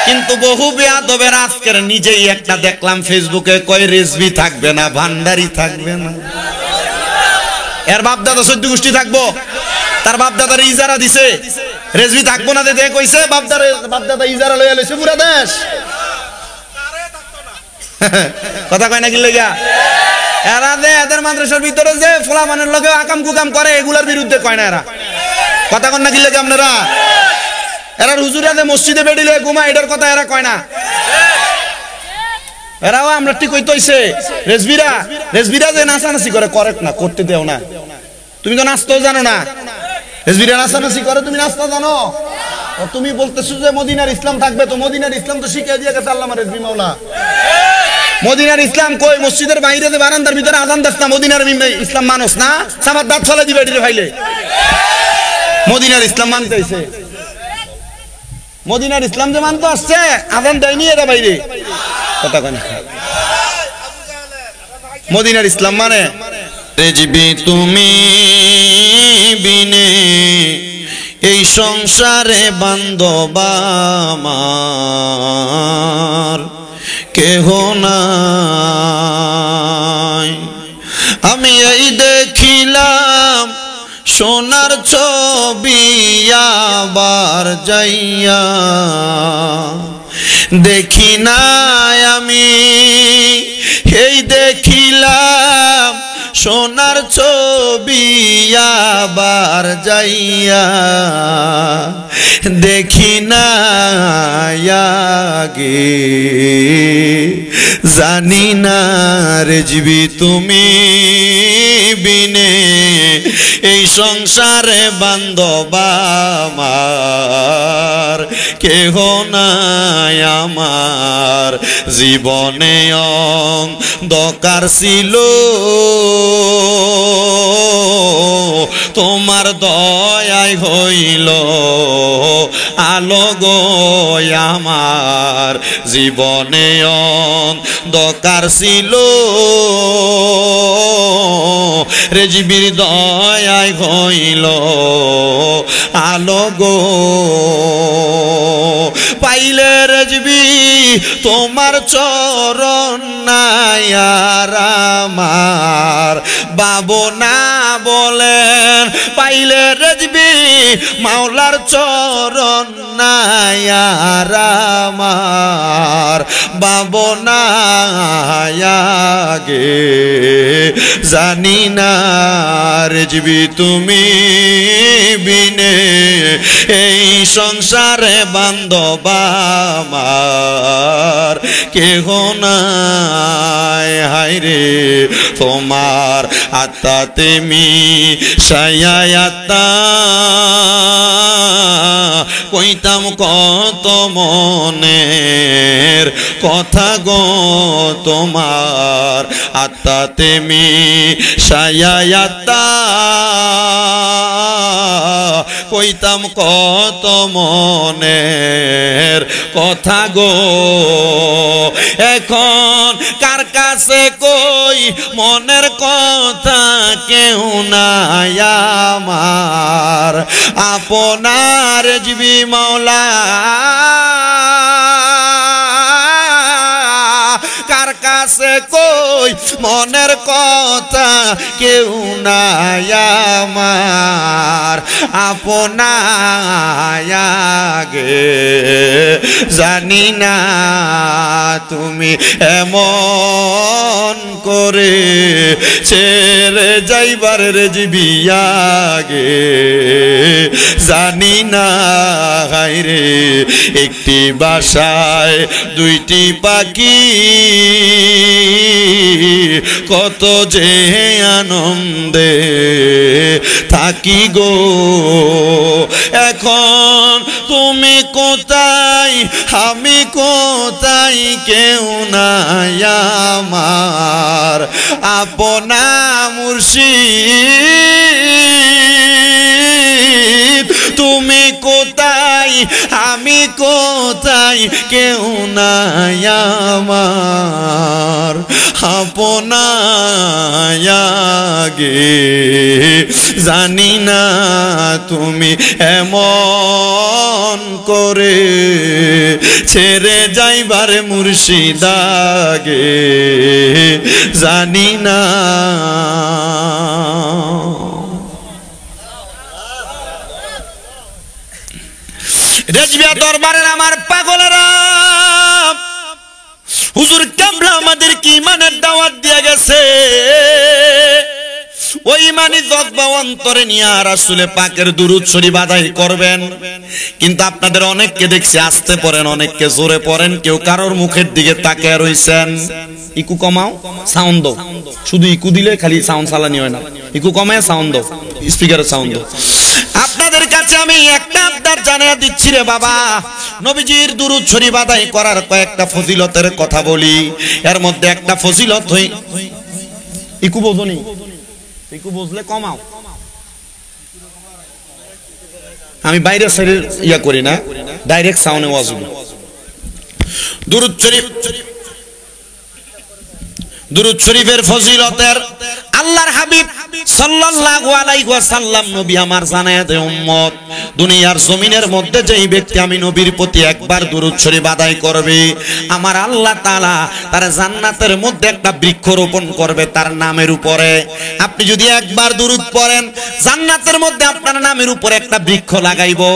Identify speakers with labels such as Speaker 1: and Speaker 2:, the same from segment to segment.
Speaker 1: কিন্তু বহু বেয়াদবের আজকের নিজেই একটা দেখলাম ফেসবুকে কয় রেজবি থাকবে না, ভান্ডারি থাকবে না। এর বাপ দাদা 14 গোষ্ঠী থাকবো, তার বাপ দাদার ইজারা দিছে, রেজবি থাকবো না দে কইছে, বাপ দাদা ইজারা লইয়া লইছে পুরা দেশ। কথা কয় না কি লাগা? এরা যে এদের মাদ্রাসার ভিতরে যে ফলামানের লগে আকাম কুকাম করে এগুলার বিরুদ্ধে কয় না এরা। কথা কন না কি লাগে আপনারা? এরা হুজুরা যে মসজিদে বেডিলে ঘুমায় এটার কথা এরা কয় না। এরাও আমরা ঠিক হইতে হইছে। রেজবিরা যে নাচানাচি করে করেক্ট না, করতে দেও না। তুমি তো নাচতেও জানো না, রেজবিরা নাচানাচি করে, তুমি নাচতে জানো? তুমি বলতেছো যে মদিনার ইসলাম থাকবে, তো মদিনার ইসলাম তো শিখিয়ে দিয়ে গেছে আল্লামা রেজবি মাওলা। মদিনার ইসলাম কই? মসজিদের বাইরে যে বারান্দার ভিতরে আজান দিস না, মদিনার ইসলাম মানুষ না? সামার দাঁত ফেলে দিবে এটিরে ভাইলে। মদিনার ইসলাম মানতে হইছে, মদিনার ইসলাম যে মানতে আসছে, আজান দেয়নি এরা বাইরে। কথা কয় না? মদিনার ইসলাম মানে রেজবি তুমি বিনে এই সংসারে বান্ধব আমার কেহ নাই। আমি এই দেখিলাম সোনার ছবি আবার যাইয়া, দেখি নাই আমি এই দেখিলাম সোনার ছবি আবার যাইয়া, দেখি নাই আগে জানি না রেজবি তুমি বিনে এই সংসারে বান্ধব আমার কেহ নাই। আমার জীবনে অন্ধকার ছিল, তোমার দয়ায় হইল আলো গো। আমার জীবনে অন্ধকার ছিল, রেজবির দয়ায় হইল আলো গো। পাইলে রেজবি তোমার চরণ নাই আর আমার বাবনা বলেন, পাইলে রেজবি মাওলার চরণ নাই আর আমার বাবনা আগে জানি না রেজবি তুমি বিনে এই সংসারে বান্ধব আমার কেহ নাই। হায়রে তোমার আত্মাতে মিশাইয়া কইতাম কত মনের কথা গো, তোমার আত্মাতে মিশাইয়া কইতাম কত মনের কথা গো। এখন কার কাছে কই মনের কথা কেউ নাই আমার আপনার রেজবি মাওলা। কার কাছে কই মনের কথা কেউ নাই আমার আপনার আগে জানি না তুমি এমন করে ছেড়ে যাইবার রেজবি আগে জানি না। হায়রে একটি বাসায় দুইটি পাখি কত যে আনন্দে থাকি গো। এখন তুমি কোথায় আমি কোথায় কেউ নাই আমার আপনা মুর্শিদ তুমি কোথায় আমি কোথায় কেউ নাই আমার আপনায় আগে জানি না তুমি এমন করে ছেড়ে যাইবার মুর্শিদ আগে জানি না। রেজবিয়া দরবারের আমার পাগলেরা, হুজুর কেবলা আমাদেরকে ইমানের দাওয়াত দিয়ে গেছে। ওই ইমানি জজ্বা অন্তরে নিয়ে রাসূলে পাকের দুরূদ শরীফ আদায় করবেন। কিন্তু আপনাদের অনেককে দেখছি আস্তে পড়েন, অনেককে জোরে পড়েন, কেউ কারোর মুখের দিকে তাকিয়ে রইছেন। ইকু কমাও, সাউন্ড দাও। শুধু ইকু দিলে খালি সাউন্ড চালানি হয় না, ইকু কমায় সাউন্ড দাও, স্পিকারের সাউন্ড দাও। আপনাদের কাছে আমি একটা আবদার জানিয়ে দিচ্ছি রে বাবা, নবীজির দুরূদ শরীফ আদায় করার কয়েকটা ফজিলতের কথা বলি। এর মধ্যে একটা ফজিলত হই, ইকু বোঝনি, ইকু বুঝলে কমাও। আমি বাইরে সাইডে ইয়া করি না, ডাইরেক্ট সাউন্ডে ওয়াজ হবে। দুরূদ শরীফ, দুরূদ শরীফের ফজিলতের আল্লাহর হাবিব সাল্লাল্লাহু আলাইহি ওয়াসাল্লাম নবী আমার জানায় দেয়, উম্মত দুনিয়ার জমিনের মধ্যে যেই ব্যক্তি আমি নবীর প্রতি একবার দুরূদ শরীফ আদায় করবে, আমার আল্লাহ তাআলা তার জান্নাতের মধ্যে একটা বৃক্ষ রোপণ করবে তার নামের উপরে। আপনি যদি একবার দুরূদ পড়েন, জান্নাতের মধ্যে আপনার নামের উপরে একটা বৃক্ষ লাগাইবো।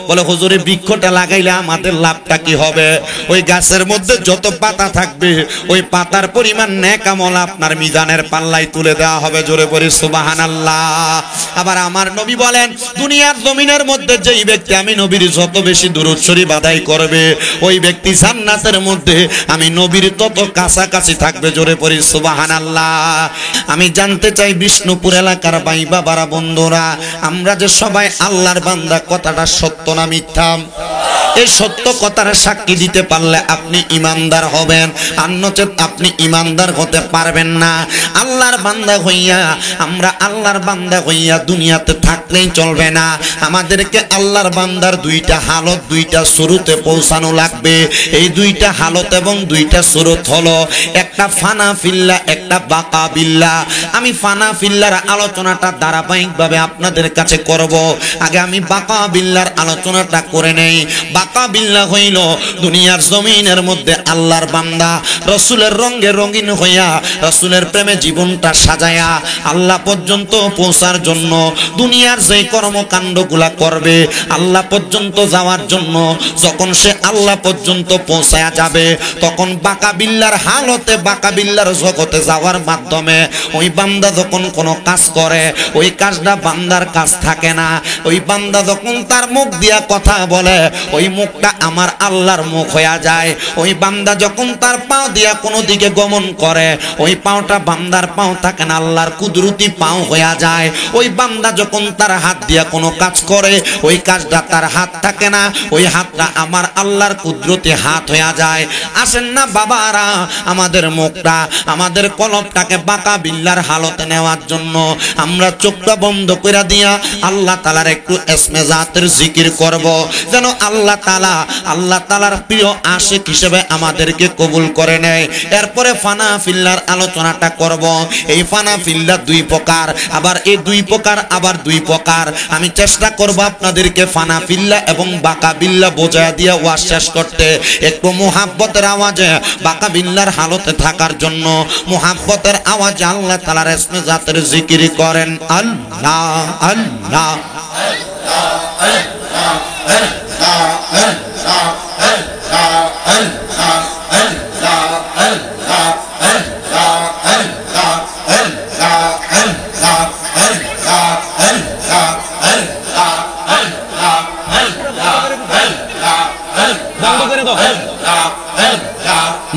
Speaker 1: বলে হুজুরে বৃক্ষটা লাগাইলে আমাদের লাভটা কি হবে? ওই গাছের মধ্যে যত পাতা থাকবে ওই পাতার পরিমাণ নেক আমল আপনার মিজানের পাল্লায় তুলে দেওয়া হবে। জোরে পড়ি সুবহানাল্লাহ। আবার আমার নবী বলেন, দুনিয়ার জমিনের মধ্যে যেই ব্যক্তি আমি নবীর যত বেশি দুরূদ শরীফ আদায় করবে, ওই ব্যক্তি জান্নাতের মধ্যে আমি নবীর তত কাছাকাছি থাকবে। জোরে পড়ি সুবহানাল্লাহ। আমি জানতে চাই বিষ্ণুপুর এলাকার ভাই বাবারা, বন্ধুরা, আমরা যে সবাই আল্লাহর বান্দা, কথাটা সত্য না মিথ্যা? এই সত্য কথার সাক্ষী দিতে পারলে আপনি ইমানদার হবেন, আর নচেত আপনি ইমানদার হতে পারবেন না। আল্লাহর বান্দা হইয়া, আমরা আল্লাহর বান্দা হইয়া দুনিয়াতে থাকলেই চলবে না। আমাদেরকে আল্লাহর বান্দার দুইটা হালত, দুইটা শুরুতে পৌঁছানো লাগবে। এই দুইটা হালত এবং দুইটা শুরুত হলো, একটা ফানা ফিল্লাহ, একটা বাকা বিল্লাহ। আমি ফানা ফিল্লাহর আলোচনাটা ধারাবাহিকভাবে আপনাদের কাছে করব। আগে আমি বাকা বিল্লাহর আলোচনাটা করে নেই। বাকা বিল্লাহ হইল দুনিয়ার জমিনের মধ্যে আল্লাহর বান্দা রাসূলের রঙে রঙিন হইয়া, রাসূলের প্রেমে জীবনটা সাজায়া আল্লাহ পর্যন্ত পৌঁছার জন্য দুনিয়ার যে কর্মকাণ্ডগুলা করবে, আল্লাহ পর্যন্ত যাওয়ার জন্য যখন সে আল্লাহ পর্যন্ত পৌঁছায়া যাবে, তখন বাকা বিল্লাহর হালতে, বাকা বিল্লাহর জগতে যাওয়ার মাধ্যমে ওই বান্দা যখন কোনো কাজ করে, ওই কাজটা বান্দার কাজ থাকে না। ওই বান্দা যখন তার মুখ দিয়া কথা বলে, ওই মুখটা আমার আল্লাহর মুখ হয়ে যায়। ওই বান্দা যখন তার পাও দিয়া কোনো দিকে গমন করে, ওই পাওটা বান্দার পাও থাকে না, আল্লাহর কুদরতি পাও হয়ে যায়। ওই বান্দা যখন তার হাত দিয়া কোনো কাজ করে, ওই কাজটা তার হাত থাকে না, ওই হাতটা আমার আল্লাহর কুদরতি হাত হয়ে যায়। আসেন না বাবারা, আমাদের মুখটা, আমাদের কলবটাকে বাকা বিল্লাহর হালতে নেওয়ার জন্য আমরা চোখটা বন্ধ করে দিয়া আল্লাহ তাআলার একটু ইসমে জাতের জিকির করব, যেন আল্লাহ তাআলার প্রিয় আশিক হিসেবে আমাদেরকে কবুল করে নেয়। এরপরে ফানা ফিল্লাহর আলোচনাটা করব। এই ফানা ফিল্লাহ দুই প্রকার, আবার এই দুই প্রকার আবার দুই প্রকার। আমি চেষ্টা করব আপনাদেরকে ফানা ফিল্লাহ এবং বাকা বিল্লাহ বোঝায়া দিয়া ওয়াজ শেষ করতে। একটু মুহাব্বতের আওয়াজে বাকা বিল্লাহর হালতে থাকার জন্য মুহাব্বতের আওয়াজে আল্লাহ তাআলার ইসমে জাতের জিকির করেন। আল্লাহ আল্লাহ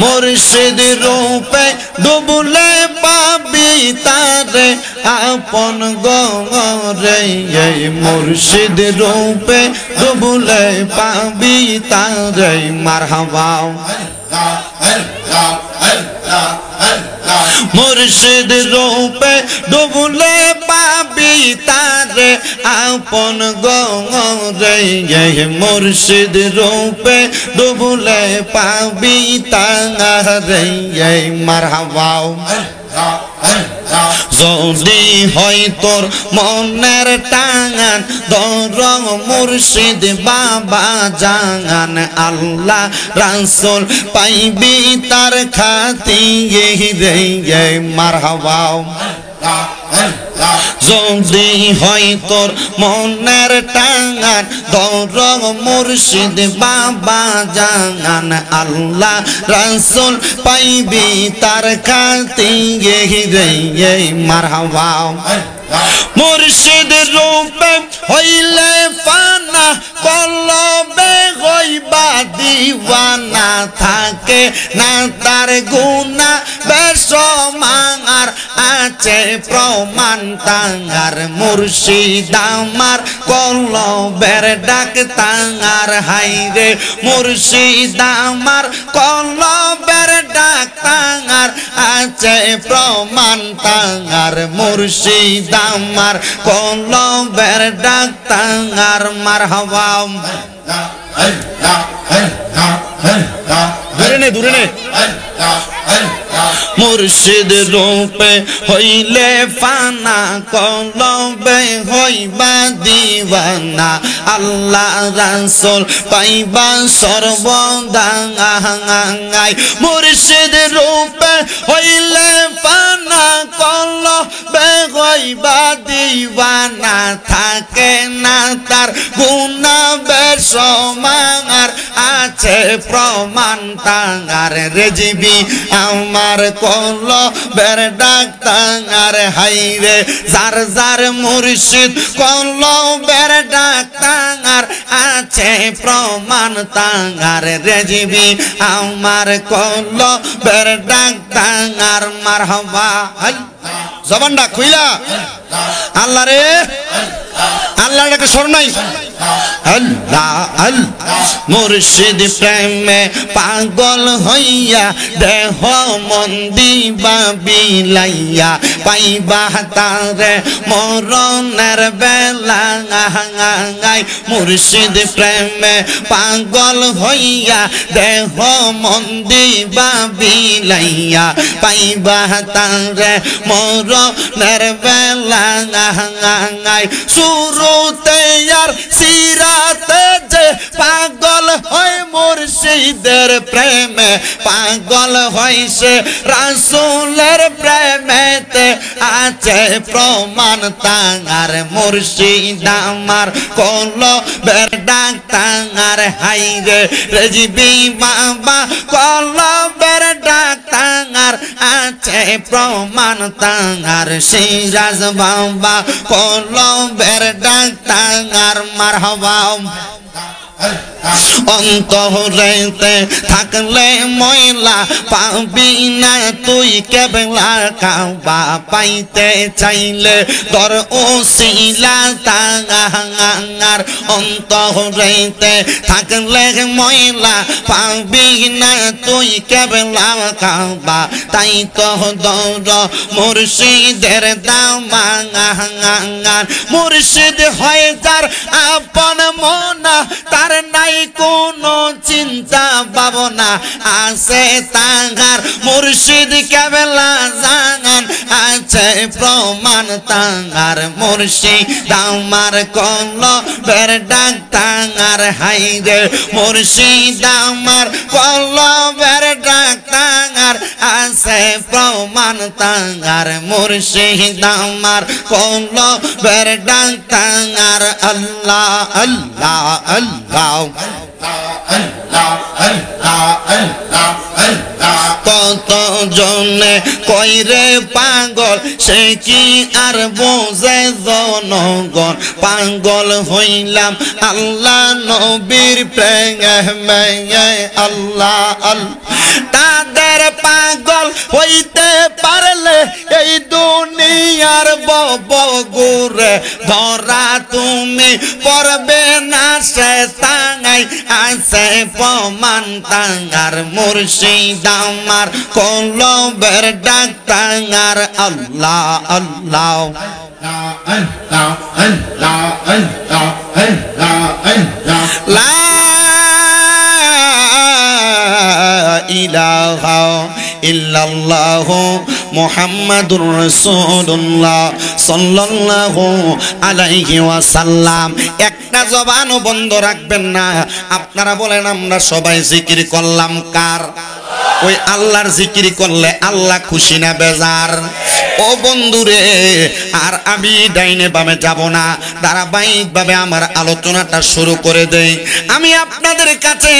Speaker 1: মুর্শিদ রূপে ডুবলে পাবি তারে আপন গরে, এই মুর্শিদ রূপে ডুবলে পাবি তারে। মারহাবা। মুর্শিদ রূপে ডুবলে পাবি তারে আপন গরে মুর্শিদ রূপে ডুবলে পাবি তারে মারহাবা যদি হয় তোর মনের টাঙান দর মুর্শিদ বাবা জান আল্লাহ রাসূল পাইবি তার খাতিরে মারহাবা যদি হয় তোর মনের টাঙান দর মুর্শিদ বাবা জান আল্লাহ রাসূল পাইবি তার খাতিরে মারহাবা মুর্শিদ রূপে হইলে ফানা কলবে হইবা দিওয়ানা থাকে না তার গুনাহ বেশমার আছে প্রমাণ তাঙ্গার মুর্শিদ আমার কলবের ডাক তাঙ্গার হাইরে মুর্শিদ আমার কলবের ডাক তাঙ্গার আছে প্রমাণ তাঙ্গার মুর্শিদ আমার কলবের ডাক তাঙ্গার মারহাবা দূরে নে মুর্শিদ রূপে হইলে ফানা কলবে হইবা দিওয়ানা আল্লাহ রাসূল পাইবা সর্বদাঙ্গাই মুর্শিদ রূপে হইলে ফানা কলবে হইবা দিওয়ানা থাকে না তার গুনাহ বেশমার আছে প্রমাণ তাঙ্গার রেজিবি আমার কলবের ডাক তাঙ্গার হাইরে যার যার মুর্শিদ কলবের ডাক তাঙ্গার আছে প্রমাণ তাঙ্গার রেজিবি আমার কলবের ডাক তাঙ্গার মারহাবা জবানটা খুইলা আল্লাহ রে আল্লাহ ডাকে স্মরণ নাই আল্লাহ আল্লাহ মুর্শিদ প্রেমে পাগল হইয়া দেহ মন দিবা বিলাইয়া পাইবা তারে মরণের বেলায় মুর্শিদ প্রেমে পাগল হইয়া দেহ মন দিবা বিলাইয়া পাইবা তারে মরণের বেলায় শুরুতে আর সিরাতে যে পাগল হয় মুর্শিদের প্রেমে পাগল হইছে রাসূলের প্রেমেতে আছে প্রমাণ তাঙ্গার মুর্শিদ আমার কলবের ডাক তাঙ্গার হাইরে রেজিবি বাবা কলবের ডাক তাঙ্গার আছে প্রমাণ তাঙ্গার সিরাজ বাবা কলবের ডাক তাঙ্গার মারহাবা অন্তরেতে থাকলে ময়লা পাবি না তুই কেবলা কাবা পাইতে চাইলে দর ওসিলা তাঙ্গার অন্তরেতে থাকলে ময়লা পাবি না তুই কেবলা কাবা তাই তো দর মুর্শিদের দামাঙ্গার মুর্শিদ হয় যার আপন মনা তার নাই কোনো চিন্তা ভাবনা আছে তাঙ্গার মুর্শিদ কেবলা জাগান আছে প্রমাণ তাঙ্গার মুর্শিদ আমার কলবের ডাক তাঙ্গার হাইরে মুর্শিদ আমার কলবের ডাক তাঙ্গার আছে প্রমাণ তাঙ্গার মুর্শিদ আমার কলবের ডাক তাঙ্গার আল্লাহ আল্লাহ আল্লাহ কত জনে কইরে পাগল সে কি আর বোঝে জনগণ পাগল হইলাম আল্লাহ নবীর প্রেমে আল্লাহ আল্লাহ তাদের পাগল হইতে পারলে এই দুনিয়ার ববগুরে ধরা তুমি পড়বে না সে তাঙ্গাই আছে প্রমাণ তাঙ্গার মুর্শিদ আমার কলবের ডাক তাঙ্গার আল্লাহ আল্লাহ আল্লাহ আল্লাহ আল্লাহ আল্লাহ লা ইলাহা ইল্লাল্লাহ মুহাম্মাদুর রাসূলুল্লাহ সাল্লাল্লাহু আলাইহি ওয়াসাল্লাম। একটা জবানও বন্ধ রাখবেন না। আপনারা বলেন আমরা সবাই জিকির করলাম কার? ওই আল্লাহর জিকির করলে আল্লাহ খুশি না বেজার? ও বন্ধুরে, আর আমি ডাইনে বামে যাব না, ধারাবাহিকভাবে আমার আলোচনাটা শুরু করে দেই। আমি আপনাদের কাছে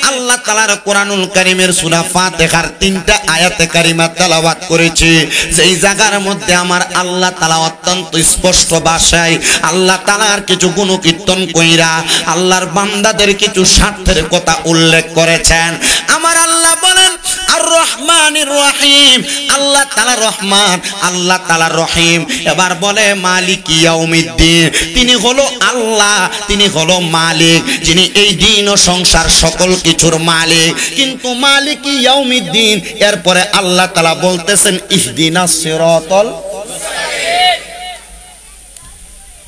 Speaker 1: আল্লাহ তাআলার কোরআনুল কারীমের সূরা ফাতিহার 3টা আয়াতে কারিমা তেলাওয়াত করেছি। যেই জায়গার মধ্যে আমার আল্লাহ তাআলা অত্যন্ত স্পষ্ট ভাষায় আল্লাহ তাআলার কিছু গুণকীর্তন কইরা আল্লাহর বান্দাদের কিছু স্বার্থের কথা উল্লেখ করেছেন। আমার আল্লাহ বলেন আর রহমানির রহিম, আল্লাহ তাআলা রহমান, আল্লাহ তাআলা রহিম। এবার বলে মালিক ইয়াউমিদ্দিন, তিনি হলো আল্লাহ, তিনি হলো মালিক, যিনি এই দিন ও সংসার সকল কিছুর মালিক। কিন্তু মালিক ইয়াউমিদ্দিন, এরপরে আল্লাহ তাআলা বলতেছেন ইহদিনাস সিরাতাল মুস্তাকিম,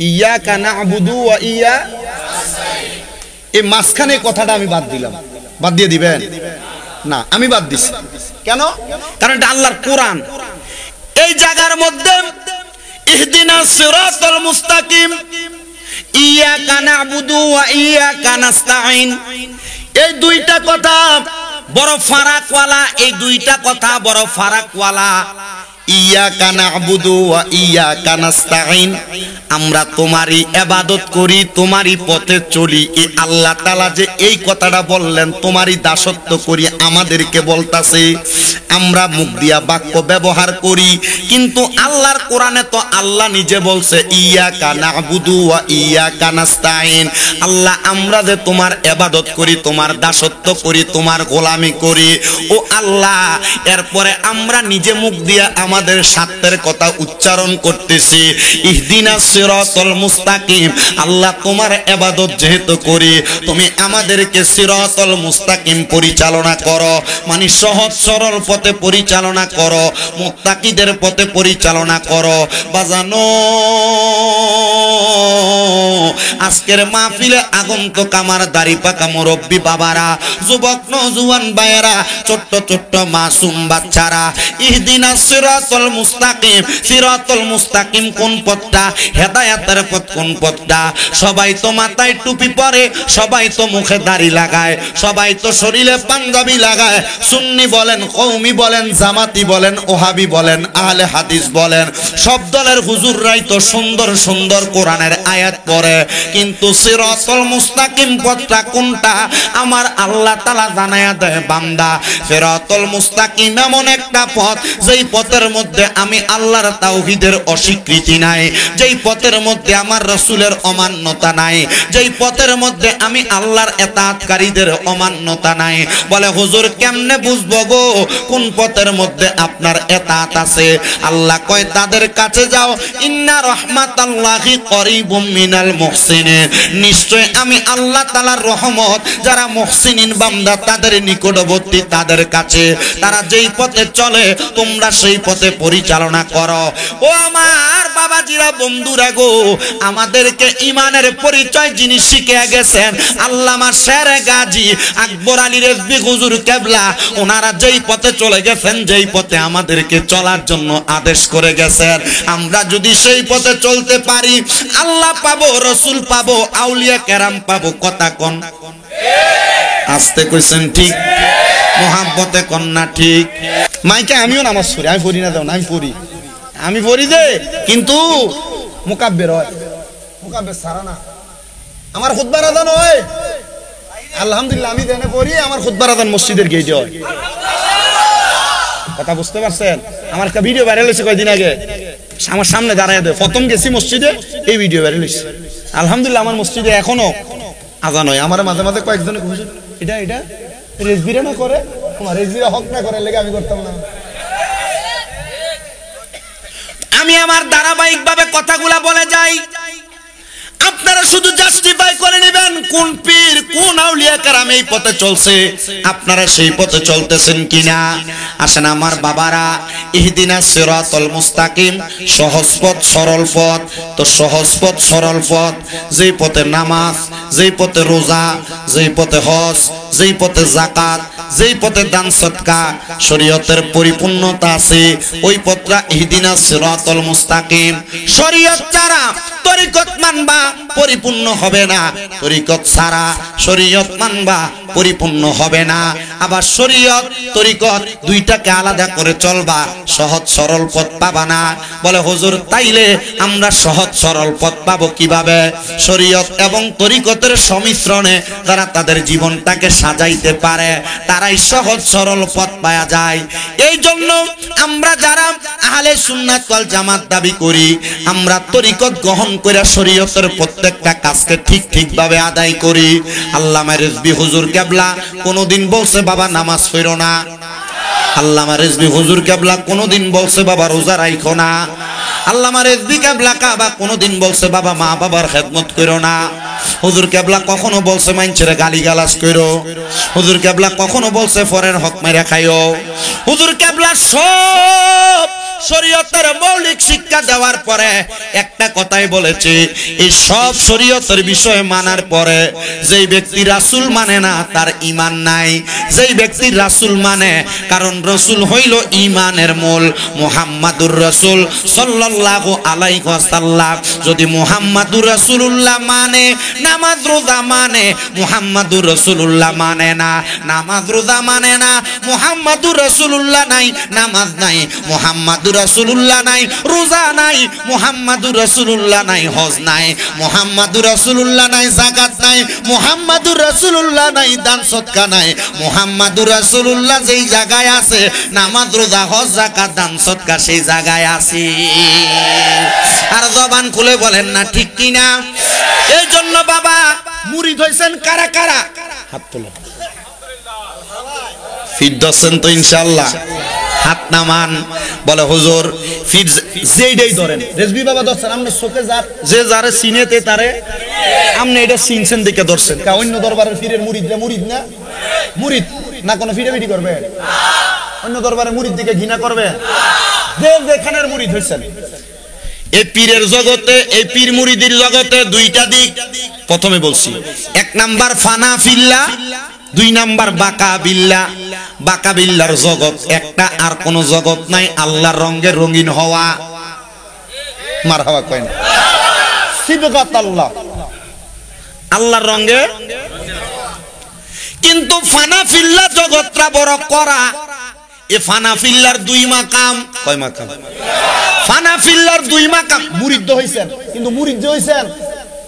Speaker 1: ইয়াকা না'বুদু ওয়া ইয়া। এই মাঝখানে কথাটা আমি বাদ দিলাম। বাদ দিয়ে দিবেন না? আমি বাদ দিছি। কেন? কারণ এটা আল্লাহর কোরআন। এই জায়গার মধ্যে ইহদিনাস সিরাতাল মুস্তাকিম, ইয়াকা না'বুদু ওয়া ইয়াকা নাস্তাঈন, এই দুইটা কথা বড় ফারাকওয়ালা। এই দুইটা কথা বড় ফারাকওয়ালা। ইয়াকা না'বুদু ওয়া ইয়াকা নাস্তাঈন, আমরা তোমারই ইবাদত করি, তোমারই পথে চলি। এই আল্লাহ তাআলা যে এই কথাটা বললেন, তোমারই দাসত্ব করি, আমাদেরকে বলতাছে। আমরা মুখ দিয়া বাক্য ব্যবহার করি, কিন্তু আল্লাহর কোরআনে তো আল্লাহ নিজে বলছে ইয়াকা না'বুদু ওয়া ইয়াকা নাস্তাঈন, আল্লাহ আমরা যে তোমার ইবাদত করি, তোমার দাসত্ব করি, তোমার গোলামি করি। ও আল্লাহ, এরপরে আমরা নিজে মুখ দিয়া আমাদের স্বার্থের কথা উচ্চারণ করতেছি, ইহদিনাস সিরাতাল মুস্তাকিম। আল্লাহ তোমার ইবাদত যেহেতু করি, তুমি আমাদেরকে সিরাতাল মুস্তাকিম পরিচালনা করো, মানে সহজ সরল পথে পরিচালনা করো, মুত্তাকিদের পথে পরিচালনা করো। বাজানো, আজকের মাহফিলে আগন্তুক আমার দাড়ি পাকা মুরব্বী বাবারা, যুবক নওজোয়ান ভাইয়েরা, ছোট্ট ছোট্ট মাসুম বাচ্চারা, ইহদিনাস সিরাতাল মুস্তাকিম, সিরাতাল মুস্তাকিম কোন পথটা? হেদায়েতের পথ কোন পথটা? সবাই তো মাথায় টুপি পরে, সবাই তো মুখে দাড়ি লাগায়, সবাই তো শরীরে পাঞ্জাবি লাগায়। সুন্নি বলেন, কওমি বলেন, জামাতি বলেন, ওহাবি বলেন, আহলে হাদিস বলেন, সব দলের হুজুররাই তো সুন্দর সুন্দর কোরআনের আয়াত পড়ে, কিন্তু সিরাতাল মুস্তাকিম পথটা কোনটা? আমার আল্লাহ তাআলা জানায়া দেয়, বান্দা, সিরাতাল মুস্তাকিম এমন একটা পথ যেই পথের মধ্যে আমি আল্লাহর তাওহীদের অস্বীকৃতি নাই, যেই পথের মধ্যে আমার রাসূলের অমান্যতা নাই, যেই পথের মধ্যে আমি আল্লাহর ইতাআতকারীদের অমান্যতা নাই। বলে হুজুর কেমনে বুঝবো গো কোন পথের মধ্যে আপনার ইতাআত আছে? আল্লাহ কয় তাদের কাছে যাও, ইন্না রাহমাতাল্লাহি করিবুম মিনাল মুহসিনিন, নিশ্চয় আমি আল্লাহ তাআলার রহমত যারা মুহসিনিন বান্দা তাদের নিকটবর্তী, তাদের কাছে। তারা যেই পথে চলে তোমরা সেই পথে পরিচালনা করো। ও আমার বাবাজিরা, বন্ধুরা গো, আমাদেরকে ইমানের পরিচয় যিনি শিখে গেছেন আল্লামা শেরে গাজী আকবর আলী রেজভী হুজুর কেবলা, ওনারা যেই পথে চলে গেছেন, যেই পথে আমাদেরকে চলার জন্য আদেশ করে গেছেন, আমরা যদি সেই পথে চলতে পারি আল্লাহ পাবো, রসুল পাবো, আউলিয়া কেরাম পাবো। কথা কোন? আস্তে কইছেন ঠিক, মোহাব্বতে কন্যা ঠিক। মাইকে আমিও নামাজ পড়ি, আমি পড়ি না, আমি পড়ি, আমি পড়ি যে, কিন্তু মুকাব্বির হয়, মুকাব্বির সারা না। আমার খুতবার আযান হয় আলহামদুলিল্লাহ, আমি দেনে পড়ি, আমার খুতবার আযান মসজিদের গেটে হয়। কথা বুঝতে পারছেন? আমার একটা ভিডিও ভাইরাল হয়েছে কয়েকদিন আগে, আমার সামনে দাঁড়ায় দেয়, প্রথম গেছি মসজিদে, এই ভিডিও ভাইরাল হয়েছে। আলহামদুলিল্লাহ আমার মসজিদে এখনো আযান হয়। আমার মাঝে মাঝে কয়েকজনে হুজুর এটা এটা রেজবিরা না করে, তোমার রেজবিরা হক না করে লেগে আমি করতাম না। আমি আমার ধারাবাহিক ভাবে কথাগুলা বলে যাই। আপনারা শুধু জাস্টিফাই করে নেবেন কোন পীর কোন আউলিয়া কেরাম এই পথে চলছে, আপনারা সেই পথে চলতেছেন কিনা। আসেন আমার বাবারা, ইহদিনাস সিরাতাল মুস্তাকিম, সহজ পথ সরল পথ। তো সহজ পথ সরল পথ, যেই পথে নামাজ, যেই পথে রোজা, যেই পথে হজ, যেই পথে যাকাত, যেই পথে দান সদকা শরীয়তের পরিপূর্ণতা আছে, ওই পথটা ইহদিনাস সিরাতাল মুস্তাকিম। শরীয়ত ছাড়া তরিকত মানবা পরিপূর্ণ হবে না, তরিকত ছাড়া শরীয়ত মানবা পরিপূর্ণ হবে না। আবার শরীয়ত তরিকত দুইটাকে আলাদা করে চলবা, সহজ সরল পথ পাবা না। বলে হুজুর তাইলে আমরা সহজ সরল পথ পাবো কিভাবে? শরীয়ত এবং তরিকতের সংমিশ্রণে যারা তাদের জীবনটাকে সাজাইতে পারে তারাই সহজ সরল পথ পাওয়া যায়। এই জন্য আমরা যারা আহলে সুন্নাত ওয়াল জামাত দাবি করি, আমরা তরিকত গ্রহণ করে শরীয়তের প্রত্যেকটা কাজকে ঠিক ঠিকভাবে আদায় করি। আল্লামা রিজভী হুজুর কেবলা কোনোদিন বলছে বাবা নামাজ পড়ো না, আল্লামা রিজভী হুজুর কেবলা কোনোদিন বলছে বাবা রোজা রাখো না, আল্লামা রিজভী কেবলা কাবা কোনোদিন বলছে বাবা মা বাবার খেদমত করো না, হুজুর কেবলা কখনো বলছে মানুষের গালিগালাজ করো, হুজুর কেবলা কখনো বলছে পরের হক মেরে খাইও। হুজুর কেবলা সব শরীয়তের মৌলিক শিক্ষা দেওয়ার পরে একটা কথাই বলেছে, এই সব শরীয়তের বিষয় মানার পরে যেই ব্যক্তি রাসূল মানে না তার ঈমান নাই। যেই ব্যক্তি রাসূল মানে, কারণ রাসূল হইল ঈমানের মূল। মুহাম্মাদুর রাসূল সাল্লাল্লাহু আলাইহি ওয়াসাল্লাম যদি মুহাম্মাদুর রাসূলুল্লাহ মানে, নামাজ রোজা মানে, মুহাম্মাদুর রাসূলুল্লাহ মানে না, নামাজ রোজা মানে না, মুহাম্মাদুর রাসূলুল্লাহ নাই, নামাজ নাই, মুহাম্মাদুর রাসূলুল্লাহ নাই, রোজা নাই, মুহাম্মাদুর রাসূলুল্লাহ নাই, হজ নাই, মুহাম্মাদুর রাসূলুল্লাহ নাই, যাকাত নাই, মুহাম্মাদুর রাসূলুল্লাহ নাই, দান সদকা নাই। মুহাম্মাদুর রাসূলুল্লাহ যেই জায়গায় আছে, নামাজ রোজা হজ যাকাত দান সদকা সেই জায়গায় আছে। আর জবান খুলে বলেন না ঠিক কি না? এই জন্য বাবা মুরিদ হইছেন কারা কারা? হাত তোলেন। ফিট দছেন তো ইনশাআল্লাহ? হাত নামান। বলে হুজুর ফিট যেইটাই ধরেন, রেজবি বাবা ধরছেন, আপনি চোখে যার যে যারে চিনেতে তারে আপনি এটা চিনছেন দেখে ধরছেন। কা অন্য দরবারের ফিরের মুরিদরা মুরিদ না? মুরিদ না কোনো ফিটাফিটি করবে? অন্য দরবারের মুরিদ দিকে ঘৃণা করবে? যে যেখানের মুরিদ হইছেন। এই পীরের জগতে, এই পীর মুরিদের জগতে দুইটা দিক। প্রথমে বলছি, এক নাম্বার ফানা ফিল্লা, দুই নাম্বার বাকা বিল্লা। বাকা বিল্লার জগৎ একটা, আর কোন জগৎ নাই আল্লাহর রঙে রঙিন হওয়া। মারহাবা কয় না? সিবগাত আল্লাহ, আল্লাহর রঙে। কিন্তু ফানা ফিল্লা জগৎটা বড় করা। এ ফানা ফিল্লার দুই মাকাম। কয় মাকাম? ফানা ফিল্লার দুই মাকাম। মুরিদ হইছেন, কিন্তু মুরিদ যে হইছেন,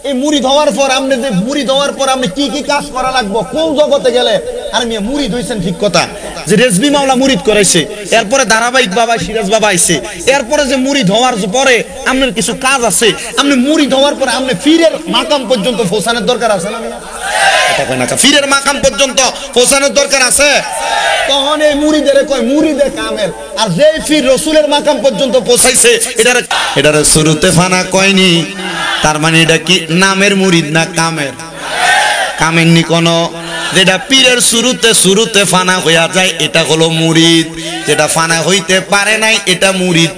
Speaker 1: এই মুরিদ হওয়ার পর আপনি যে মুরিদ হওয়ার পর আপনি কি কি কাজ করা লাগবে, কোন জগতে গেলে। আর মিয়া মুরিদ হইছেন ঠিক কথা, যে রেজবি মাওলা মুরিদ করাইছে, এরপরে ধারাবাহিক বাবা সিরাজ বাবা আইছে, এরপরে যে মুরিদ হওয়ার পরে আপনার কিছু কাজ আছে, আপনি মুরিদ হওয়ার পরে আপনি ফিরের মাকাম পর্যন্ত পৌঁছানোর দরকার আছে না? কথা কয় না? ফিরের মাকাম পর্যন্ত পৌঁছানোর দরকার আছে। তখন এই মুরিদের কয় মুরিদে কামেল। আর যে ফির রাসূলের মাকাম পর্যন্ত পৌঁছাইছে, এটার শুরুতে ফানা কয়নি। তার মানে এটা কি নামের মুরিদ না কামের? কামের নি কোন। যেটা পীরের শুরুতে ফানা হইয়া যায় এটা হলো মুরিদ, যেটা ফানা হইতে পারে নাই এটা মুরিদ।